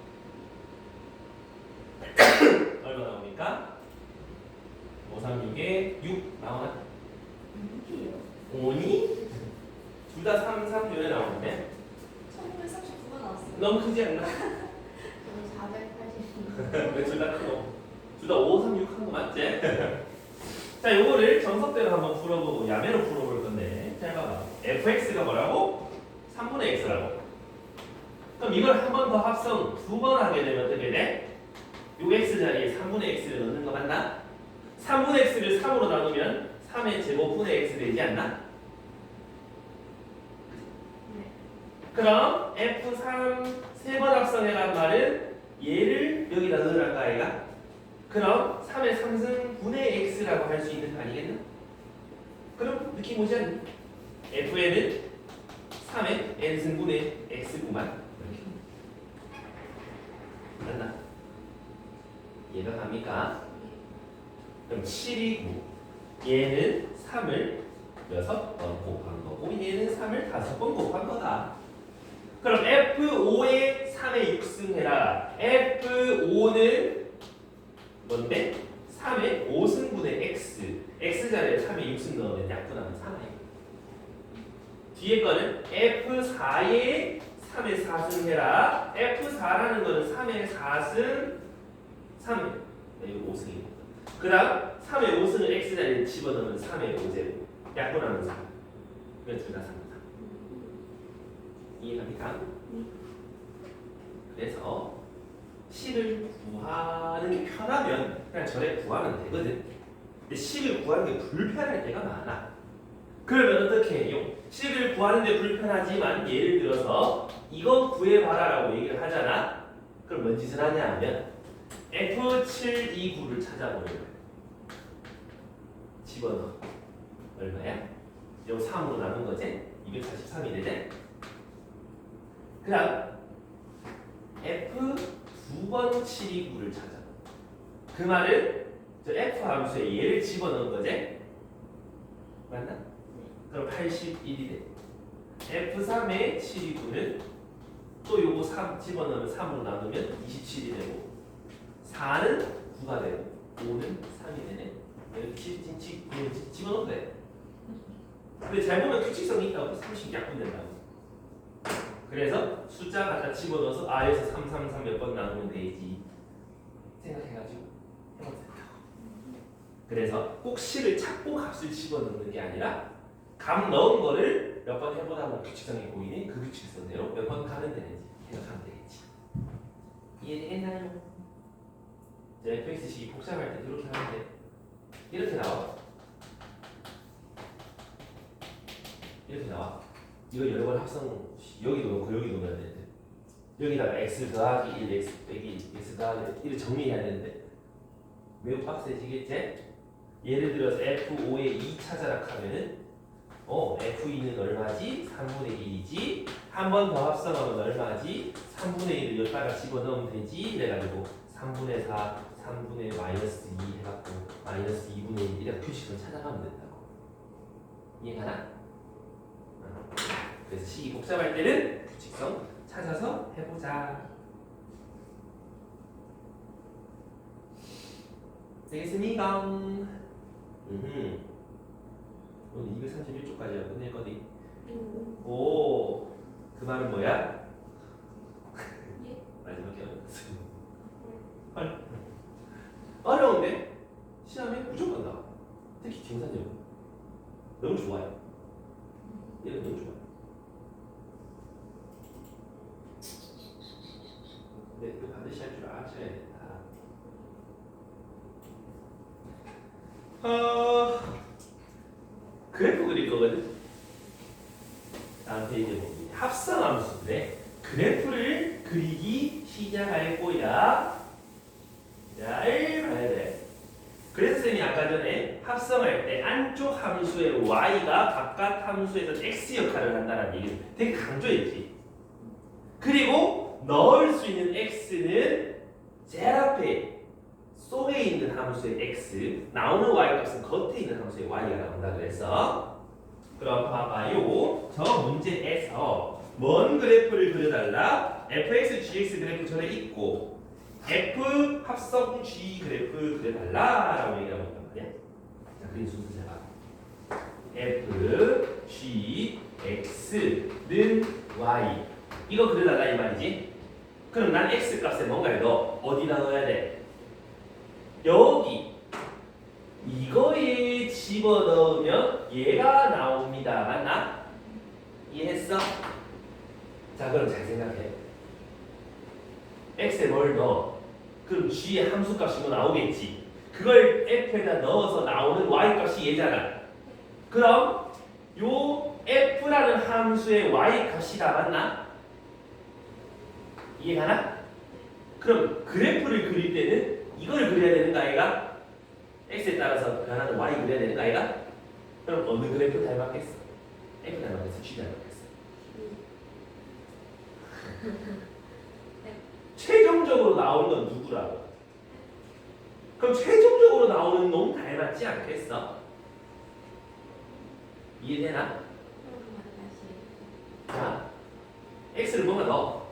얼마 나옵니까? 536에 6 나오나? 5니? 둘 다 3, 3에 나오는데 1939가 나왔어요. 너무 크지 않나? 저는 480. 왜 둘 다 크노? 둘 다 5, 3, 6 한 거 맞지? 자, 요거를 정석대로 한번 풀어보고 야매로 풀어볼 건데 잘 봐봐. fx가 뭐라고? 3분의 x라고. 그럼 이걸 한 번 더 합성 2번 하게 되면 어떻게 돼? 요 x 자리에 3분의 x를 넣는 거 맞나? 3분의 x를 3으로 나누면 3의 제곱분의 x 되지 않나? 네. 그럼 f3 세 번 합성해란 말은 얘를 여기다 넣으랄까 아이가? 그럼 3의 3승분의 x라고 할 수 있는 거 아니겠나? 그럼 느낌 오지 않니? fn은 3의 n승분의 x구만. 맞나? 얘가 갑니까? 그럼 7이 9. 얘는 3을 6번 곱한 거고 얘는 3을 5번 곱한 거다. 그럼 F5에 3의 6승 해라. F5는 뭔데? 3의 5승분의 x. x 자리에 3의 6승 넣으면 약분하면 3에. 뒤에 거는 F4에 3의 4승 해라. F4라는 거는 3의 4승 3의 이거 5승이고. 그 다음 3의 5승을 x 자리에 집어넣으면 3의 5제곱. 약분하면 3. 이건 둘 다 3이다. 이해갑니까? 그래서 식을 구하는 게 편하면 그냥 절에 구하면 되거든. 근데 식을 구하는 게 불편할 때가 많아. 그러면 어떻게 해요? 식을 구하는 데 불편하지만 예를 들어서 이거 구해봐라라고 얘기를 하잖아. 그럼 뭔 짓을 하냐 하면 F729를 찾아보는 거야. 집어넣어. 얼마야? 이거 3으로 나눈 거지? 243이 되지? 그 다음 F 2번 729를 찾아. 그 말은 저 F 함수에 얘를 집어넣은 거지? 맞나? 그럼 81이 돼. F3의 729는 또 요거 3 집어넣으면 3으로 나누면 27이 되고 4는 9가 되고 5는 3이 되네. 이렇게 집어넣어도 돼. 근데 잘 보면 규칙성이 있다고 30 약분된다고. 그래서 숫자 갖다 집어넣어서 R에서 3, 3, 3 몇 번 나누면 되지 생각해가지고 해보면 된다고. 그래서 꼭 C를 찾고 값을 집어넣는 게 아니라 값 넣은 거를 몇 번 해보다 보면 규칙성이 보이니 그 규칙성대로 몇 번 가면 되는지 생각하면 되겠지. 이해되겠나요? fx식이 복잡할 때 이렇게 하면 돼. 이렇게 나와. 이렇게 나와. 이거 여러 번 합성 여기도 넣고 여기도 넣어야 되는데 여기다가 x 더하기 1, x 빼기 1, x 더하기 1을 정리해야 되는데 매우 빡세지겠지? 예를 들어서 F5에 2 찾아라 하면은 F2는 얼마지? 3분의 1이지. 한 번 더 합성하면 얼마지? 3분의 1을 여기다가 집어넣으면 되지. 그래가지고 3분의 4, 3분의 마이너스 2 해갖고 마이너스 2분의 1 이렇게 규칙을 찾아가면 된다고. 이해가나? 그래서 식이 복잡할 때는 규칙성 찾아서 해보자. 되겠습니까? 오늘 231쪽까지 끝낼 거니? 오, 그 말은 뭐야? 예? 마지막에 어려운데? 시험에 무조건 나와. 특히 딩산제곱 너무 좋아요. 얘는 너무 좋아요. 근데 그 반드시 할 줄 아셔야 된다. 그래프 그릴 거거든. 다음 페이지에 보면 합성함수인데 그래프를 그리기 시작할 거야. 잘 봐야 돼. 그래서 쌤이 아까 전에 합성할 때 안쪽 함수의 y가 바깥 함수에서 x 역할을 한다는 얘기를 되게 강조했지. 그리고 넣을 수 있는 x는 제일 앞에 속에 있는 함수의 x, 나오는 y 값은 겉에 있는 함수의 y가 나온다 그랬어. 그럼 봐봐요. 저 문제에서 먼 그래프를 그려달라. fx, gx 그래프 전에 있고 f 합성 g 그래프 그려달라라고 얘기하고 있단 말이야. 자, 그림 순서 잘 봐. f, g, x는 y 이거 그려달라 이 말이지. 그럼 난 x 값에 뭔가를 넣어. 어디다 넣어야 돼? 여기 이거에 집어넣으면 얘가 나옵니다. 맞나? 이해했어? 자, 그럼 잘 생각해. x에 뭘 넣어? 그럼 g의 함수값이 뭐 나오겠지. 그걸 f에다 넣어서 나오는 y값이 얘잖아. 그럼 요 f라는 함수의 y값이다. 맞나? 이해가나? 그럼 그래프를 그릴 때는 이걸 그려야 되는 거 아이가? x에 따라서 변하는 y 그려야 되는 거 아이가? 그럼 어느 그래프 닮았겠어? f 닮았겠어? g 닮았겠어? 최종적으로 나오는 건 누구라고? 그럼 최종적으로 나오는 놈 닮았지 않겠어? 이해되나? 자, x를 뭔가 넣어.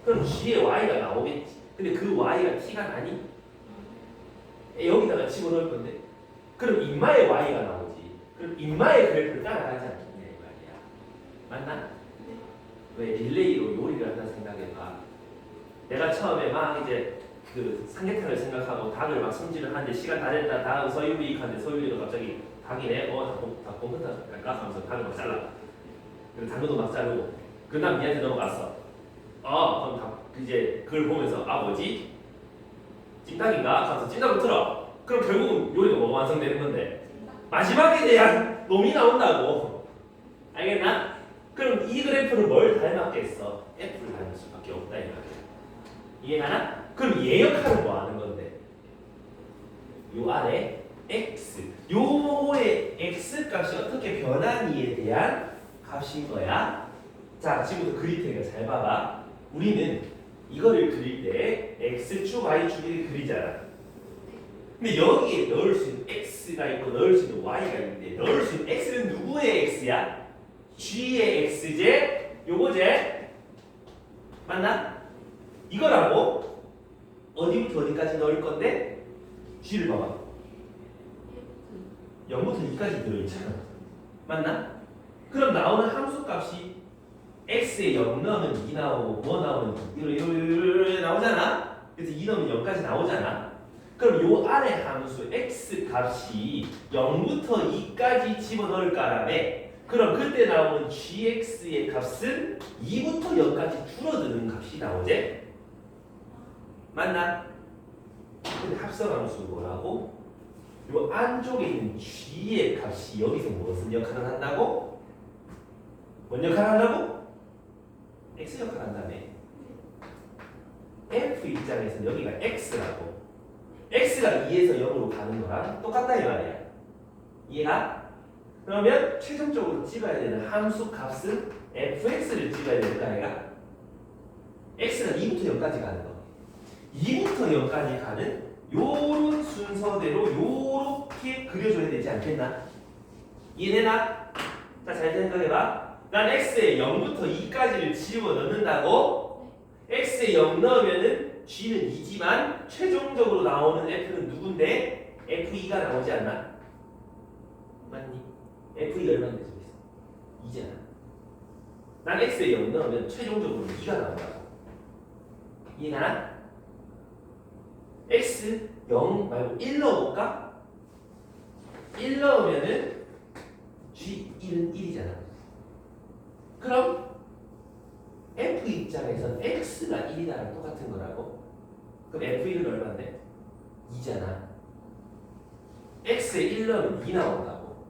그럼 g의 y가 나오겠지. 근데 그 y가 t가 나니? 여기다가 집어넣을 건데. 그럼 인마의 y가 나오지. 그럼 인마의 그래프를 따라가지 않겠냐 이 말이야. 맞나? 왜 릴레이로 요리를 한다 생각해봐. 내가 처음에 막 이제 그 삼계탕을 생각하고 닭을 막 손질을 하는데 시간 다 됐다. 다음 서유리 하는데 서유리가 갑자기 닭이네. 닭볶음탕 할까 하면서 닭을 막 잘라. 그리고 당근도 막 자르고. 그다음 니한테 넘어갔어. 그럼 이제 그걸 보면서 뭐지? 찜닭인가? 하면서 찜닭을 틀어. 그럼 결국은 요리가 뭐가 완성되는 건데 마지막에 대한 놈이 나온다고. 알겠나? 그럼 이 그래프를 뭘 닮았겠어? F를 닮을 수밖에 없다 이 말이야. 이해가나? 그럼 얘 역할은 뭐 하는 건데? 요 아래 x 요의 x 값이 어떻게 변하니에 대한 값인 거야. 자, 지금부터 그릴 테니까 잘 봐봐. 우리는 이거를 그릴 때 x축, y축을 그리잖아. 근데 여기에 넣을 수 있는 x가 있고 넣을 수 있는 y가 있는데 넣을 수 있는 x는 누구의 x야? g의 x제, 요거제. 맞나? 이거라고 어디부터 어디까지 넣을 건데? g를 봐봐. 0부터 2까지 들어있잖아. 맞나? 그럼 나오는 함수값이 x에 0 넣으면 2 나오고 뭐 넣으면 이렇게 나오잖아. 그래서 2 넣으면 0까지 나오잖아. 그럼 요 아래 함수 x 값이 0부터 2까지 집어넣을 까라며 그럼 그때 나오는 gx의 값은 2부터 0까지 줄어드는 값이 나오지? 맞나? 근데 합성함수 뭐라고? 요 안쪽에 있는 g의 값이 여기서 무슨 역할을 한다고? 뭔 역할을 한다고? x 역할을 한다며. f 입장에서는 여기가 x라고. x가 2에서 0으로 가는 거랑 똑같다 이 말이야. 이해가? 그러면 최종적으로 찍어야 되는 함수 값은 fx를 찍어야 되는 거 아이가? x가 2부터 0까지 가는 거. 2부터 0까지 가는 요런 순서대로 요렇게 그려줘야 되지 않겠나? 이해되나? 자, 잘 생각해봐. 난 x에 0부터 2까지를 집어넣는다고? x에 0 넣으면은 g는 2지만 최종적으로 나오는 f는 누군데? f2가 나오지 않나? 맞니? f2 얼마나 되고 있어? 2잖아. 난 x에 0 넣으면 최종적으로 2가 나온다고. 이해가나? x 0 말고 1 넣어볼까? 1 넣으면은 g 1은 1이잖아. 그럼 f 입장에선 x가 1이다랑 똑같은 거라고? 그럼 f1은 얼마인데? 2잖아. x에 1 넣으면 2 나온다고.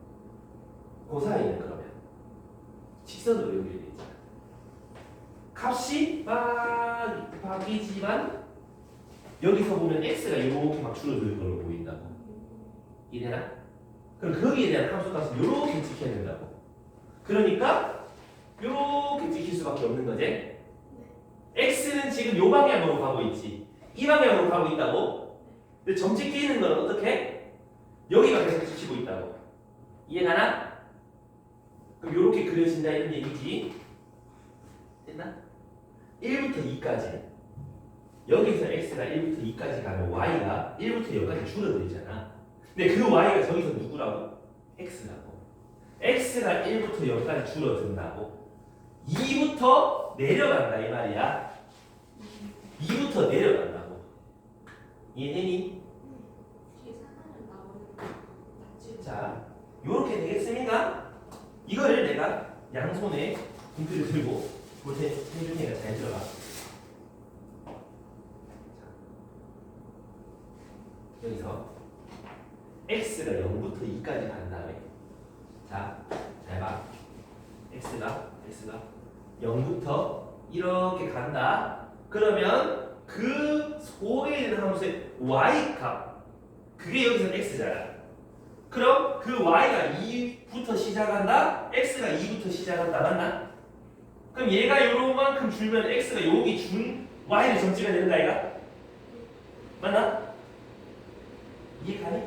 그 사이는 그러면 직선으로 연결되어 있잖아. 값이 막 바뀌지만 여기서 보면 x가 이렇게 막 줄어드는 걸로 보인다고. 이해되나? 그럼 거기에 대한 함수값은 이렇게 지켜야 된다고. 그러니까 이렇게 찍힐 수밖에 없는 거지. x는 지금 요 방향으로 가고 있지. 이 방향으로 가고 있다고. 근데 점 찍혀 있는 건 어떻게? 여기가 계속 찍히고 있다고. 이해가나? 그럼 이렇게 그려진다 이런 얘기지. 됐나? 1부터 2까지 여기서 x가 1부터 2까지 가면 y가 1부터 0까지 줄어들잖아. 근데 그 y가 저기서 누구라고? x라고. x가 1부터 0까지 줄어든다고. 2부터 내려간다 이 말이야. 2부터 내려간다고. 이해되니? 계산하면 나오는 거 맞지? 자, 요렇게 되겠습니까? 이거를 내가 양손에 분필을 들고 볼 테, 태준이가 잘 들어가. 여기서 x가 0부터 2까지 간 다음에 자, 잘 봐. x가 0부터 이렇게 간다. 그러면 그 속에 있는 함수의 y 값 그게 여기서 x잖아. 그럼 그 y가 2부터 시작한다. x가 2부터 시작한다. 맞나? 그럼 얘가 요만큼 줄면 x가 여기 준 y를 점찍어야 되는 거 아이가? 맞나? 이해 가니?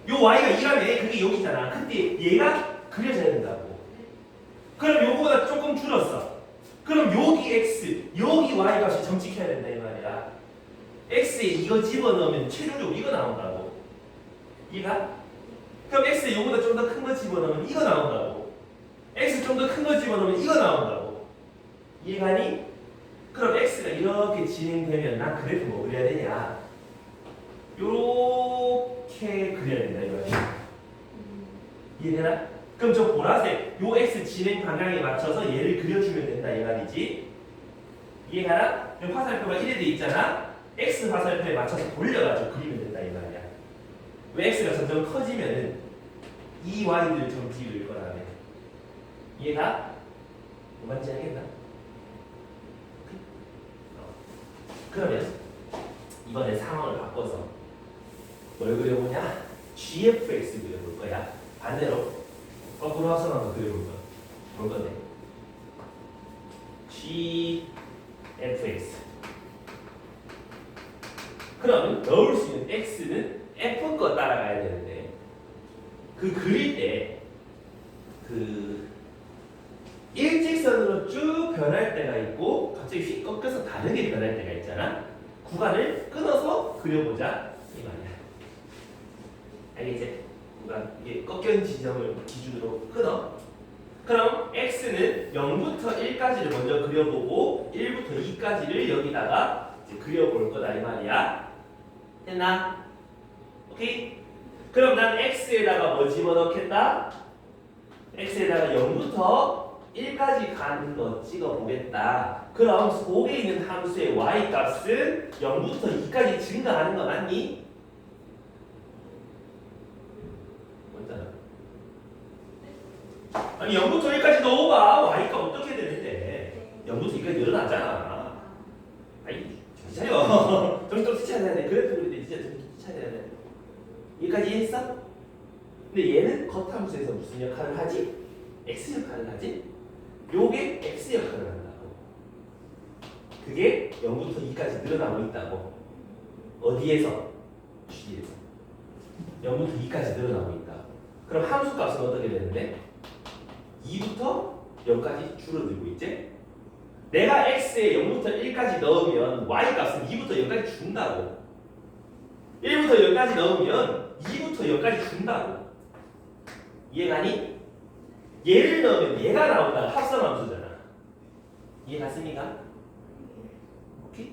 요 y가 2라며 그게 여기잖아. 근데 얘가 그려져야 된다고. 그럼 요거보다 조금 줄었어. 그럼 여기 x, 여기 y 값이 점찍혀야 된다 이 말이야. x에 이거 집어넣으면 최종적으로 이거 나온다고. 이해가? 그럼 x에 요거보다 좀 더 큰 거 집어넣으면 이거 나온다고. x 좀 더 큰 거 집어넣으면 이거 나온다고. 이해가니? 그럼 x가 이렇게 진행되면 난 그래프 뭐 그려야 되냐? 요렇게 그려야 된다 이거야. 이해되나? 그럼 저 보라색 요 x 진행 방향에 맞춰서 얘를 그려주면 된다 이 말이지. 이해가나? 여기 화살표가 1에 돼 있잖아. x 화살표에 맞춰서 돌려가지고 그리면 된다 이 말이야. 왜 x가 점점 커지면은 이 y들 점찍을 거라며. 이해가? 뭔지 알겠나? 그러면 이번에 상황을 바꿔서 뭘 그려보냐? gfx 그려볼 거야. 반대로 거꾸로 합성한 거 그려볼 거야. 볼 건데 gfx. 그럼 넣을 수 있는 x는 f 거 따라가야 되는데 그 그릴 때 그 일직선으로 쭉 변할 때가 있고 갑자기 휙 꺾여서 다르게 변할 때가 있잖아. 구간을 끊어서 그려보자 이 말이야. 알겠지? 구간 이게 꺾인 지점을 기준으로 끊어. 그럼 x는 0부터 1까지를 먼저 그려보고 1부터 2까지를 여기다가 이제 그려볼 거다 이 말이야. 됐나? 오케이? 그럼 난 x에다가 뭐 집어넣겠다? x에다가 0부터 1까지 가는 거 찍어보겠다. 그럼 속에 있는 함수의 y 값은 0부터 2까지 증가하는 거 맞니? 맞잖아. 아니 0부터 1까지 넣어봐. y가 어떻게 되는데 0부터 2까지 늘어나잖아. 아니 정신 차려. 정신 좀 차려야 돼. 그래프 그릴 때 진짜 정신 차려야 돼. 여기까지 이해했어? 근데 얘는 겉함수에서 무슨 역할을 하지? x 역할을 하지? 요게 x 역할을 한다고. 그게 0부터 2까지 늘어나고 있다고. 어디에서? G에서 0부터 2까지 늘어나고 있다. 그럼 함수 값은 어떻게 되는데? 2부터 0까지 줄어들고 있지? 내가 x에 0부터 1까지 넣으면 y 값은 2부터 0까지 준다고. 1부터 0까지 넣으면 2부터 0까지 준다고. 이해가니? 얘를 넣으면 얘가 나온다. 합성함수잖아. 이해 갔습니까? 오케이?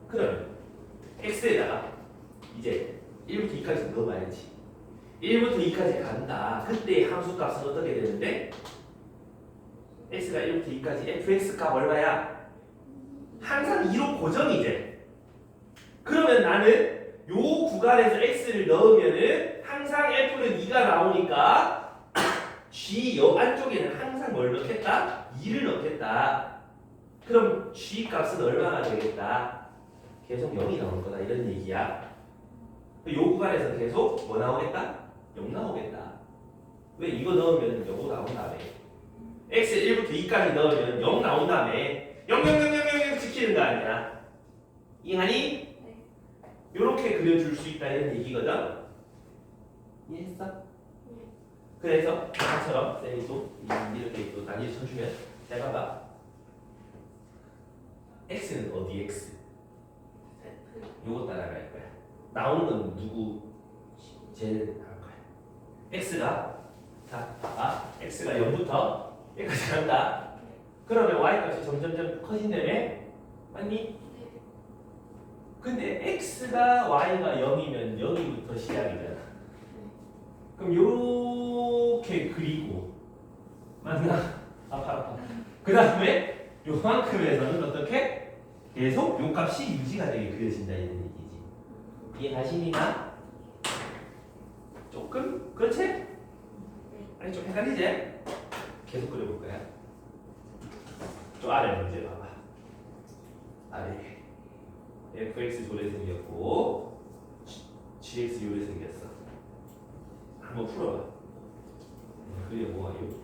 그러면 x에다가 이제 1부터 2까지 넣어봐야지. 1부터 2까지 간다. 그때 함수 값은 어떻게 되는데? x가 1부터 2까지 fx 값 얼마야? 항상 2로 고정이지. 그러면 나는 요 구간에서 x를 넣으면은 항상 f는 2가 나오니까 g 요 안쪽에는 항상 뭘 넣겠다? 2를 넣겠다. 그럼 g 값은 얼마나 되겠다? 계속 0이 나올 거다 이런 얘기야. 요 구간에서 계속 뭐 나오겠다? 0 나오겠다. 왜 이거 넣으면 0 나온 다음에 x 1부터 2까지 넣으면 0 나온 다음에 0 0 0 0 0 0 지키는 거 아니야? 이해하니? 요렇게 그려줄 수 있다 이런 얘기거든. 이해했어? 그래서 아까처럼 쌤이 또 이렇게 또 단위를 쳐주면 잘 봐봐. x는 어디 x? 요거 따라갈 거야. 나오는 건 누구? 쟤를 할 거야. x가 자 봐봐. x가 0부터 여기까지 간다. 그러면 y 값이 점점점 커진다며? 맞니? 근데 x가 y가 0이면 여기부터 시작이잖아. 그럼 요렇게 그리고 맞나? 아파. 그 다음에 요만큼에서는 어떻게? 계속 요 값이 유지가 되게 그려진다 이런 얘기지. 이해 가시니까? 조금? 그렇지? 아니 좀 헷갈리지? 계속 그려볼 거야. 좀 아래 문제 봐봐. 아래 fx 조래 생겼고 gx 요래 생겼어. 한번 풀어봐. 그게 뭐예요?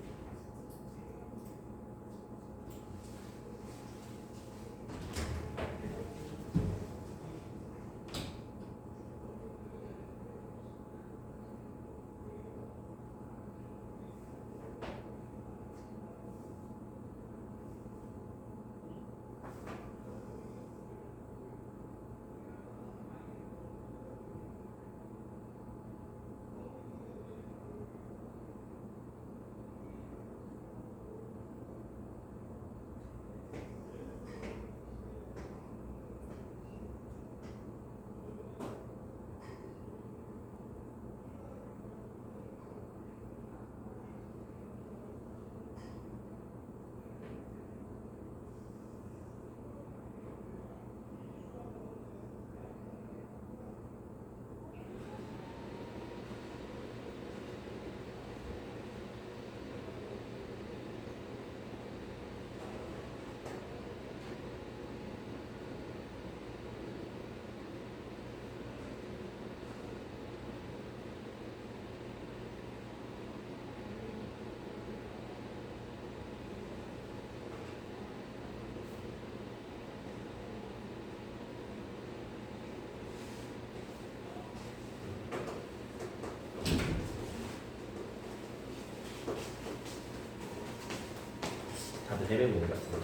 다들 해외 것 같은데.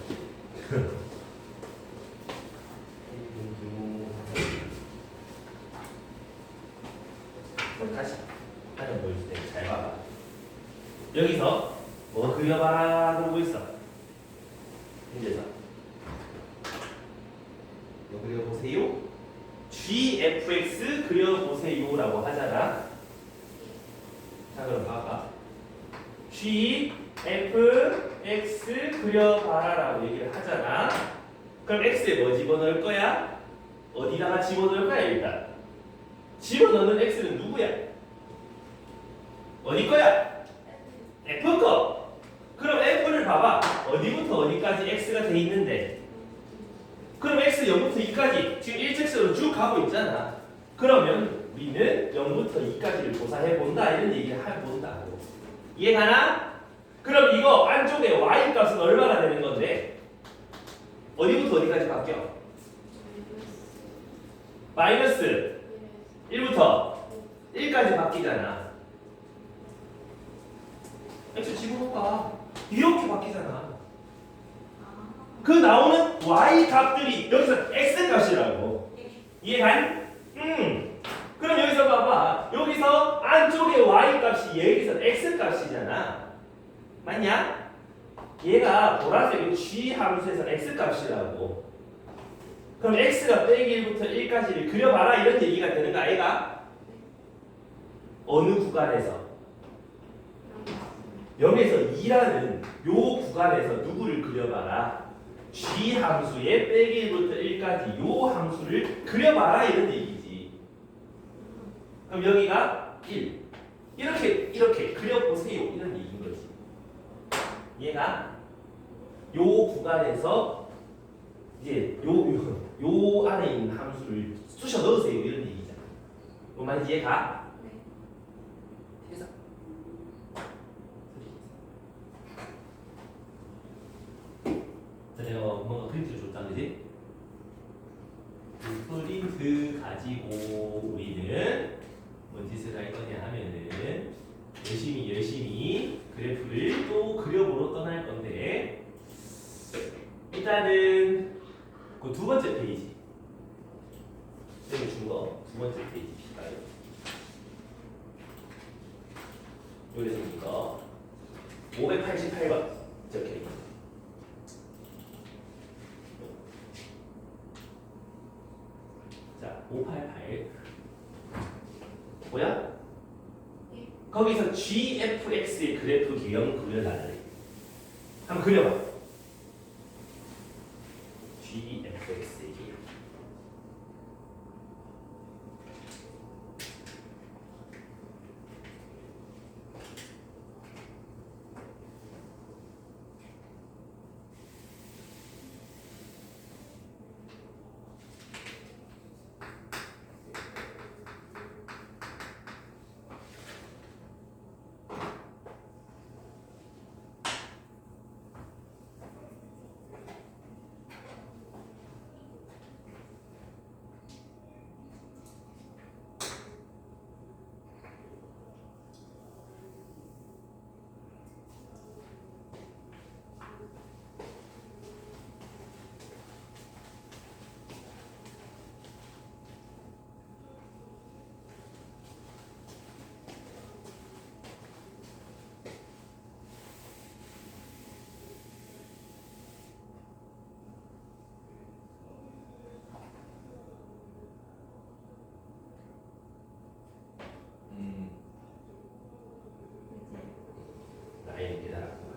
다시 하나 보여줄 때 잘 봐봐. 여기서 뭐 그려봐라 그러고 있어. 문제에서 뭐 그려보세요. gfx 그려보세요라고 하잖아. 자 그럼 봐봐. gfx 그려봐라라고 얘기를 하잖아. 그럼 x에 뭐 집어넣을 거야? 어디다가 집어넣을 거야 일단? 집어넣는 x는 누구야? 어디 거야? f 거. 그럼 f를 봐봐. 어디부터 어디까지 x가 돼 있는데? 그럼 x 0부터 2까지 지금 일직선으로 쭉 가고 있잖아. 그러면 우리는 0부터 2까지를 조사해 본다 이런 얘기를 해본다고. 이해가나? 그럼 이거 안쪽에 y 값은 얼마나 되는 건데? 어디부터 어디까지 바뀌어? 마이너스 1부터 1까지 바뀌잖아. x 집어넣어봐. 이렇게 바뀌잖아. 그 나오는 y 값들이 여기서 x 값이라고. 이해가니? 그럼 여기서 봐봐. 여기서 안쪽에 y 값이 여기서 x 값이잖아. 맞냐? 얘가 보라색 g 함수에서 x 값이라고. 그럼 x가 빼기 1부터 1까지를 그려봐라 이런 얘기가 되는 거 아이가? 어느 구간에서? 0에서 2라는 요 구간에서 누구를 그려봐라? g 함수의 빼기 1부터 1까지 요 함수를 그려봐라 이런 얘기지. 그럼 여기가 1. 이렇게 그려보세요 이런 얘기인 거지. 얘가 요 구간에서 이제 요 안에 있는 함수를 쑤셔 넣으세요 이런 얘기잖아. 뭐 말인지 이해가? 네. 해서 내가 뭔가 프린트를 줬다 그지? 그 프린트 가지고 우리는 뭔 짓을 할 거냐 하면은 열심히 그래프를 또 그려보러 떠날 건데 일단은 그 두 번째 페이지 여기 준 거 두 번째 페이지 볼까요? 여기 생긴 거 588번 적혀 있는 자 588 뭐야? 예. 거기서 GFX의 그래프 기형 그려달래. 한번 그려봐. GFX의 기형. 라인을 깨달았구만.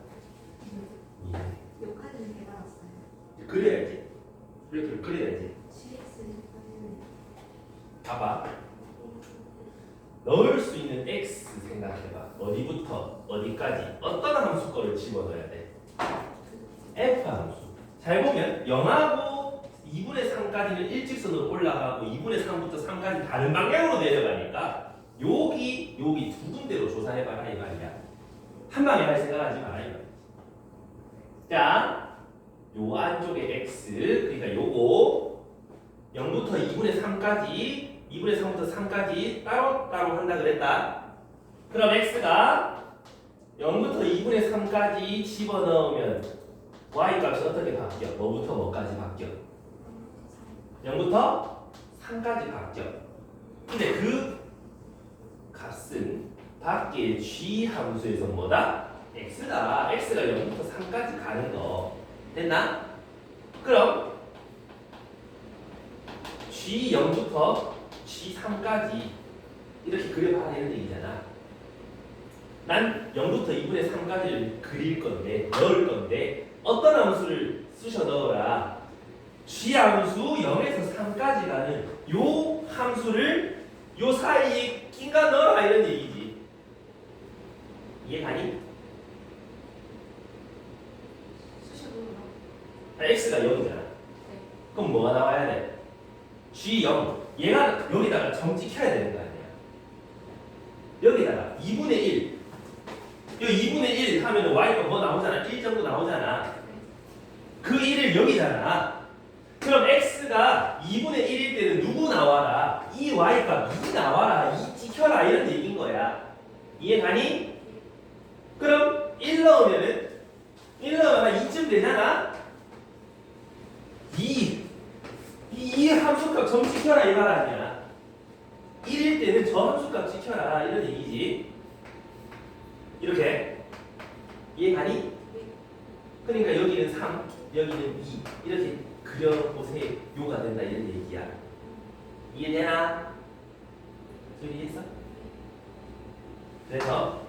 욕하는 게 나왔어요. 그려야지. 이렇게 그려야지. GX는 봐봐. 넣을 수 있는 x 생각해봐. 어디부터 어디까지 어떤 함수 거를 집어넣어야 돼? f 함수. 잘 보면 0하고 2분의 3까지는 일직선으로 올라가고 2분의 3부터 3까지 다른 방향으로 내려가니까 여기 두 군데로 조사해봐라 이 말이야. 한 방에 할 생각하지 마라 이 말이야. 자, 요 안쪽에 x 그러니까 요거 0부터 2분의 3까지 2분의 3부터 3까지 따로따로 한다 그랬다. 그럼 x가 0부터 2분의 3까지 집어넣으면 y 값이 어떻게 바뀌어? 뭐부터 뭐까지 바뀌어? 0부터 3까지 바뀌어. 근데 그 값은 밖에 g 함수에서 뭐다? x다. x가 0부터 3까지 가는 거 됐나? 그럼 g0부터 g3까지 이렇게 그려봐라 이런 얘기잖아. 난 0부터 2분의 3까지를 그릴 건데 넣을 건데 어떤 함수를 쑤셔 넣어라. g 함수 0에서 3까지 가는 요 함수를 요 사이에 낀가 넣어라 이런 얘기지. 이해가니? 수식으로 x가 0이잖아. 그럼 뭐가 나와야 돼? g0. 얘가 여기다가 점 찍혀야 되는 거 아니야. 여기다가 2분의 1. 여기 2분의 1 하면 y가 뭐 나오잖아. 1 정도 나오잖아. 그 1을 여기잖아. 그럼 x가 2분의 1일 때는 누구 나와라? 이 y가 2 나와라. 2 찍혀라. 이런 얘기인 거야. 이해가니? 그럼 1 넣으면은 1 넣으면 2쯤 되잖아. 2 함수값 점 지켜라 이 말 아니야. 1일 때는 저 함수값 지켜라 이런 얘기지. 이렇게 이해가니? 그러니까 여기는 3, 여기는 2 이렇게 그려보세요. 요가 된다 이런 얘기야. 이해되나? 이해했어? 그래서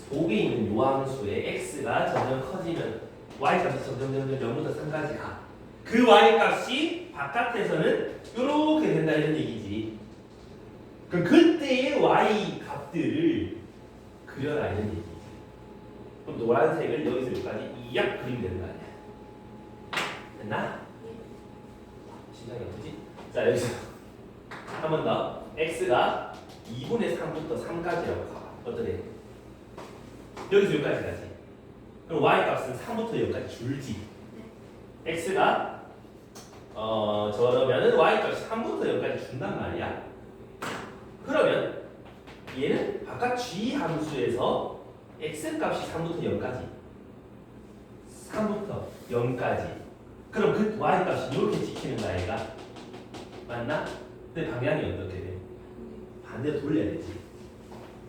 속에 있는 요 함수의 x가 점점 커지면 y값이 점점 0부터 3까지 가. 그 y값이 바깥에서는 이렇게 된다 이런 얘기지. 그럼 그때의 y 값들을 그려라 이런 얘기지. 그럼 노란색을 여기서 여기까지 이약 그리면 되는 거 아니야. 됐나? 심장이 아프지? 자 여기서 한 번 더. x가 2분의 3부터 3까지라고 가. 어떠래? 여기서 여기까지 가지. 그럼 y 값은 3부터 여기까지 줄지. x가 저러면은 y 값이 3부터 여기까지 준단 말이야. 그러면 얘는 바깥 g 함수에서 x 값이 3부터 0까지 3부터 0까지 그럼 그 y 값이 이렇게 지키는 거야 얘가 맞나? 근데 방향이 어떻게 돼? 반대로 돌려야 되지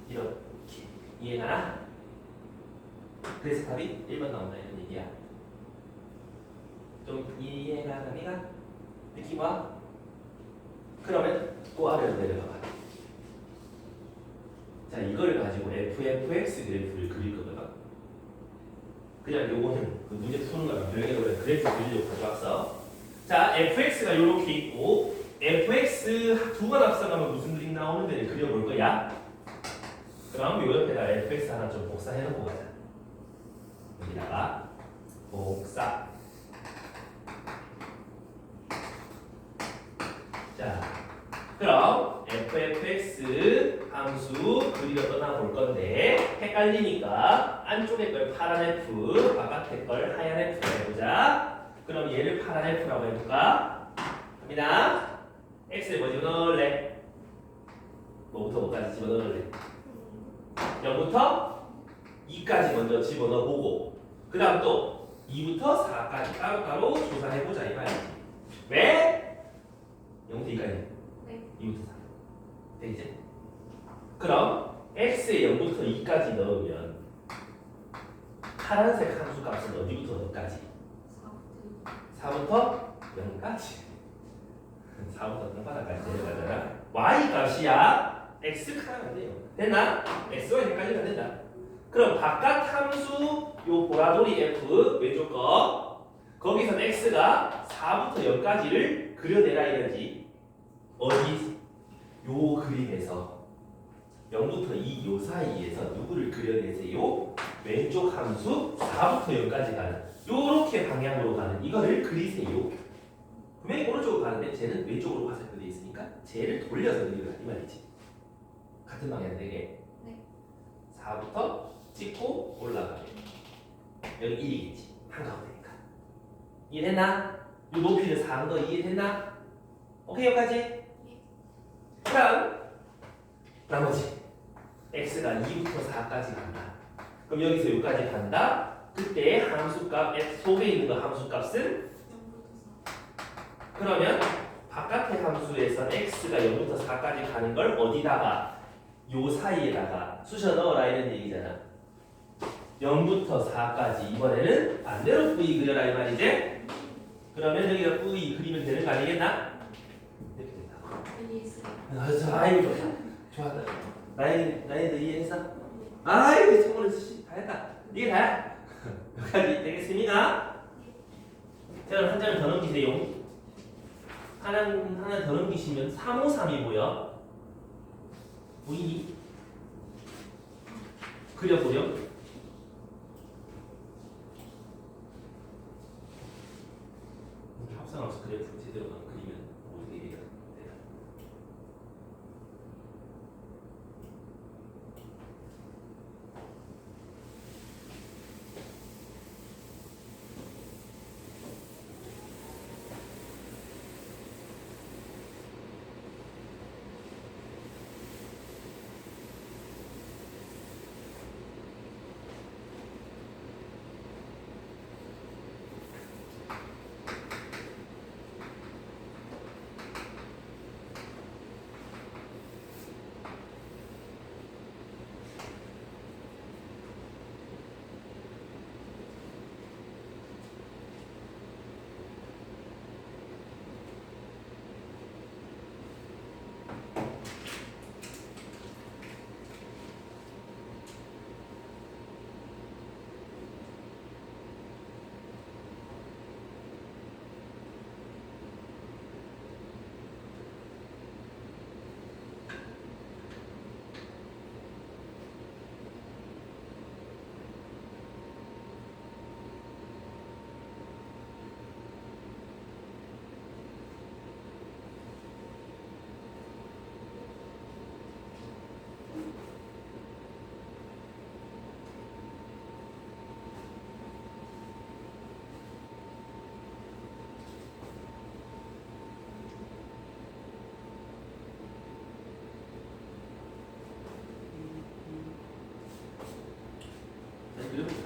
이렇게 이해가? 그래서 답이 1번 나온다 이런 얘기야 좀 이해가 가니까? 느낌 와? 그러면 또 아래로 내려가 봐 자 이걸 가지고 fx 그래프를 그릴 거거든 그냥 요거는 그 문제 푸는 거랑 별개로 그래프 그리려고 가져왔어 자 fx가 요렇게 있고 fx 두 번 앞서가면 무슨 그림 나오는데 그려볼 거야 그럼 요 옆에다 fx 하나 좀 복사해 놓고 가자 여기다가 복사 자 그럼 fx 함수 그리려 떠나볼 건데 헷갈리니까 안쪽에 걸 파란 f 바깥에 걸 하얀 f 해보자 그럼 얘를 파란 f라고 해볼까? 갑니다 x를 뭐 집어넣을래? 뭐부터 뭐까지 집어넣을래? 0부터 2까지 먼저 집어넣어보고 그 다음 또 2부터 4까지 따로따로 조사해보자 이 말이지 왜? 0부터 2까지 네. 2부터 4 되겠지? 그럼 x에 0부터 2까지 넣으면 파란색 함수 값은 어디부터 어디까지? 4부터 0까지 4부터 땅바닥까지 내려가잖아 y 값이야 x 칸하면 돼요 됐나? x와 헷갈리면 된다 그럼 바깥 함수 요 보라돌이 f 왼쪽 거 거기선 x가 4부터 0까지를 그려내라 이거지 어디? 요 그림에서 0부터 2 요 사이에서 누구를 그려내세요? 왼쪽 함수 4부터 0까지 가는 요렇게 방향으로 가는 이거를 그리세요 분명히 오른쪽으로 가는데 쟤는 왼쪽으로 화살표 돼 있으니까 쟤를 돌려서 그리라 이 말이지 같은 방향 되게 네. 4부터 찍고 올라가게 여기 1이겠지 한가운데니까 이해됐나? 요 높이를 4한 거 이해됐나? 오케이 여기까지? 그럼 나머지 x가 2부터 4까지 간다 그럼 여기서 여기까지 간다 그때 함수값 f 속에 있는 거 함수값은 그러면 바깥의 함수에서 x가 0부터 4까지 가는 걸 어디다가 요 사이에다가 쑤셔 넣어라 이런 얘기잖아 0부터 4까지 이번에는 반대로 v 그려라 이 말이지 그러면 여기가 v 그리면 되는 거 아니겠나? 이렇게 된다고 아이고 좋았다 나이도 이해했어? 아이고 정말 다 했다 이게 다야? 여기까지 되겠습니까? 자 그럼 한 장을 더 넘기세요 하나 더 넘기시면 353이 뭐야? 보이니? 그려보렴 합성 없어 그래프 제대로 그리면 어떻게 돼요?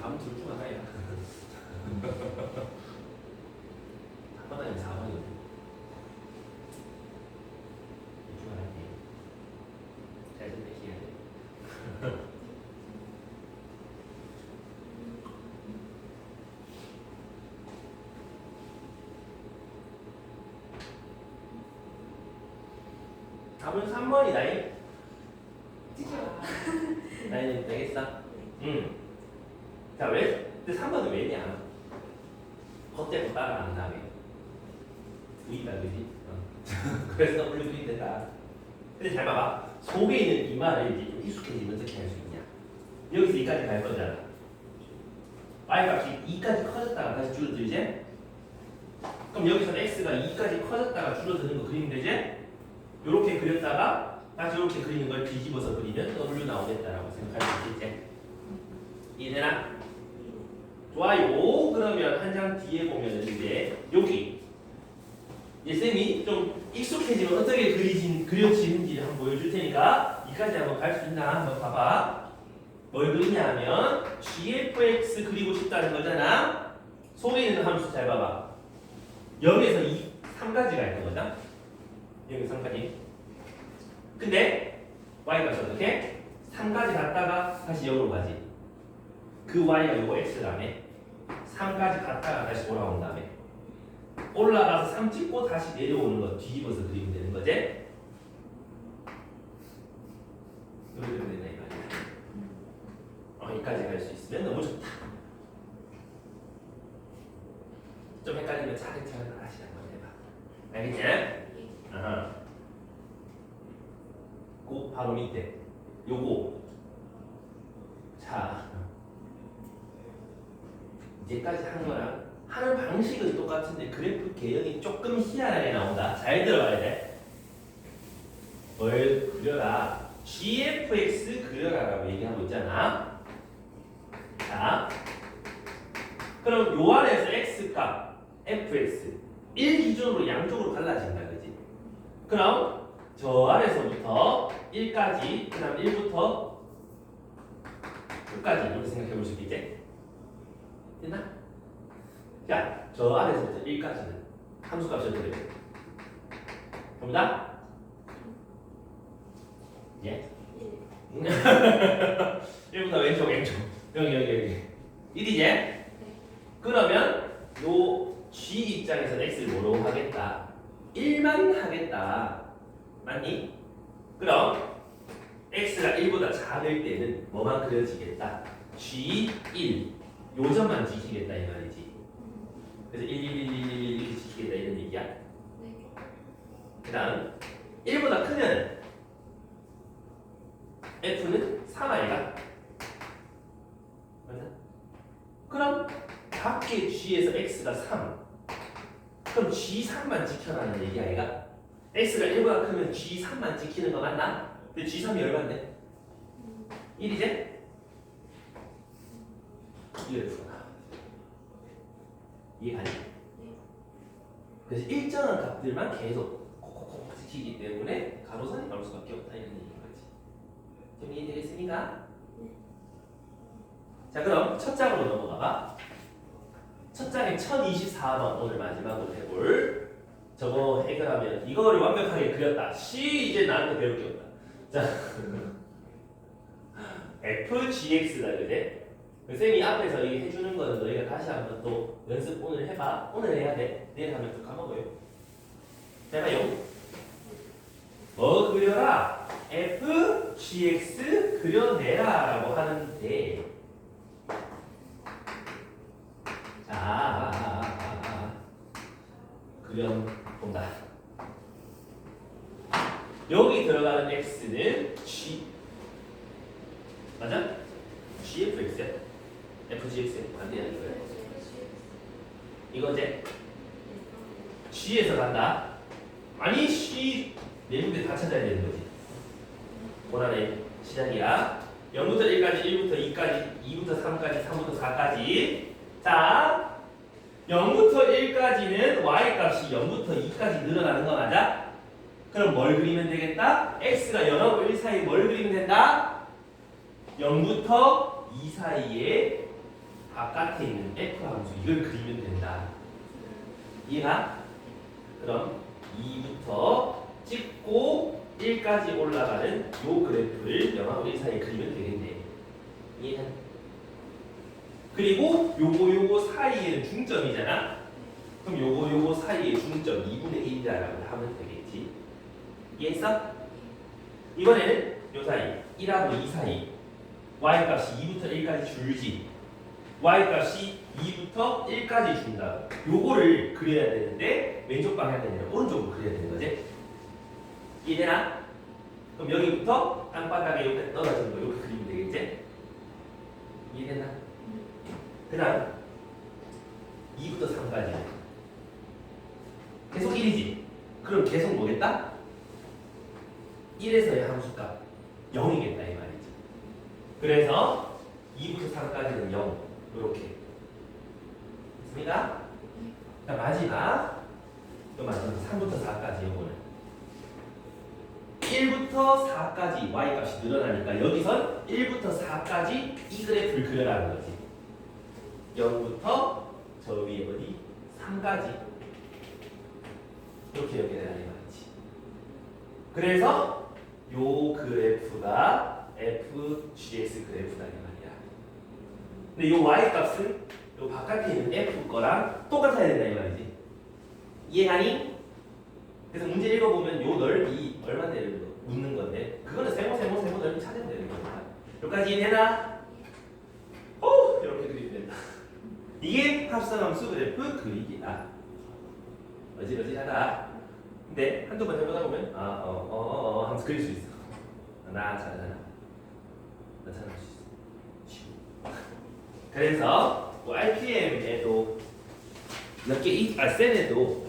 4번 둘 중 하나야. 4번 아니면 4번이거든. 둘중 하나지. 잘 선택해야 돼. 답은 3번이다. 나이는 되겠어? 응. 자, 왜? 근데 3번은 왜냐? 겉대로 따라간 다음에 V다, 그지? 그래서 W 된다. 근데 잘 봐봐. 속에 있는 이 말을 이제 좀 익숙해지면 어떻게 할 수 있냐? 여기서 2까지 갈 거잖아. Y 값이 2까지 커졌다가 다시 줄어들지? 그럼 여기서 X가 2까지 커졌다가 줄어드는 거 그리면 되지? 요렇게 그렸다가 다시 이렇게 그리는 걸 뒤집어서 그리면 W 나오겠다라고 생각할 수 있겠지? 이해되나? 좋아요. 그러면 한 장 뒤에 보면 이제 여기 이제 쌤이 좀 익숙해지면 어떻게 그려지는지 한번 보여줄 테니까 이까지 한번 갈 수 있나 한번 봐봐. 뭘 그리냐면 gfx 그리고 싶다는 거잖아. 속에 있는 함수 잘 봐봐. 0에서 2, 3까지가 있는 거잖아. 0에서 3까지. 근데 y가 어떻게? 3까지 갔다가 다시 0으로 가지. 그 y가 요거 x라며. 3까지 갔다가 다시 올라온 다음에 올라가서 3 찍고 다시 내려오는 거 뒤집어서 그리면 되는 거지? 이렇게 되면 된다 이 말이야. 여기까지 갈 수 있으면 너무 좋다. 좀 헷갈리면 차근차근 다시 한번 해봐. 알겠지? 아하. 그 바로 밑에 요거. 자, 이제까지 한 거랑 하는 방식은 똑같은데 그래프 개형이 조금 희한하게 나온다. 잘 들어봐야 돼. 뭘 그려라? gfx 그려라라고 얘기하고 있잖아. 자, 그럼 요 안에서 x값 fx 1 기준으로 양쪽으로 갈라진다, 그지? 그럼 저 안에서부터 1까지, 그 다음 1부터 끝까지 이렇게 생각해 볼 수 있겠지? 됐나? 자, 저 안에서부터 1까지는 함수값이 어떻게 돼요? 봅니다. 예? 1부터 왼쪽 여기 1이지? 그러면 요 G 입장에서는 X를 뭐로 하겠다? 1만 하겠다. 맞니? 그럼 X가 1보다 작을 때는 뭐만 그려지겠다? G1 요점만 지키겠다 이 말이지. 그래서 1 이렇게 지키겠다 이런 얘기야. 그 다음 1보다 크면 F는 3 아이가? 맞나? 그럼 밖에 G에서 X가 3 그럼 G3만 지켜라는 얘기 아이가? X가 1보다 크면 G3만 지키는 거 맞나? 근데 G3이 얼마인데? 1이지? 이해했구나. 이해가니? 그래서 일정한 값들만 계속 콕콕콕 지키기 때문에 가로선이 나올 수밖에 없다 이런 얘기인 거지. 좀 이해되겠습니까? 자, 그럼 첫 장으로 넘어가봐. 첫 장에 1024번 오늘 마지막으로 해볼 저거 해결하면 이거를 완벽하게 그렸다. C 이제 나한테 배울 게 없다. 자, FGX다 그제? 쌤이 앞에서 이 해주는 거는 너희가 다시 한번 또 연습 오늘 해봐. 오늘 해야 돼. 내일 하면 또 까먹어요. 해봐요. 뭐 그려라? FGX 그려내라 라고 하는데 자, 그려본다. 여기 들어가는 X는 G 맞아? GFX야? FGX야? 반대야 이거야? 이거지? G에서 간다. 아니 C 네 군데 다 찾아야 되는 거지. 고난의 시작이야. 0부터 1까지, 1부터 2까지, 2부터 3까지, 3부터 4까지. 자, 0부터 1까지는 y값이 0부터 2까지 늘어나는 거 맞아? 그럼 뭘 그리면 되겠다? x가 0하고 1 사이에 뭘 그리면 된다? 0부터 2 사이에 바깥에 있는 f 함수 이걸 그리면 된다. 이해가? 그럼 2부터 찍고 1까지 올라가는 요 그래프를 0하고 1 사이에 그리면 되겠네. 이해는? 그리고 요거 사이에는 중점이잖아. 그럼 요거 사이에 중점 2분의 1이라고 하면 되겠지. 이해했어? 이번에는 요 사이 1하고 2 사이 y 값이 2부터 1까지 줄지 y 값이 2부터 1까지 준다. 요거를 그려야 되는데 왼쪽 방향이 아니라 오른쪽으로 그려야 되는 거지. 이해되나? 그럼 여기부터 땅바닥에 이렇게 떨어지는 거 이렇게 그리면 되겠지? 이해되나? 그 다음 2부터 3까지 계속 1이지? 그럼 계속 뭐겠다? 1에서의 함수값 0이겠다 이 말이지. 그래서 2부터 3까지는 0 이렇게 됐습니다? 자 마지막 3부터 4까지 요거는 1부터 4까지 y 값이 늘어나니까 여기선 1부터 4까지 이 그래프를 그려라는 거지. 0부터 저 위에 어디 3까지 이렇게 연결해야 되는 말이지. 그래서 요 그래프가 FGS 그래프다 이 말이야. 근데 요 y 값은 요 바깥에 있는 f 거랑 똑같아야 된다 이 말이지. 이해하니? 그래서 문제 읽어보면 요 넓이 얼마인지 묻는 건데 그거는 세모 넓이 찾으면 되는 거니까. 여기까지 이해되나? 오! 이렇게 그리면 된다. 이게 합성함수 그래프 그리기다. 어지러지하다. 근데 한두 번 해보다 보면 하면서 그릴 수 있어. 나 잘하잖아. 나 잘할 수 있어. 그래서 뭐 RPM에도 몇 개 쌤에도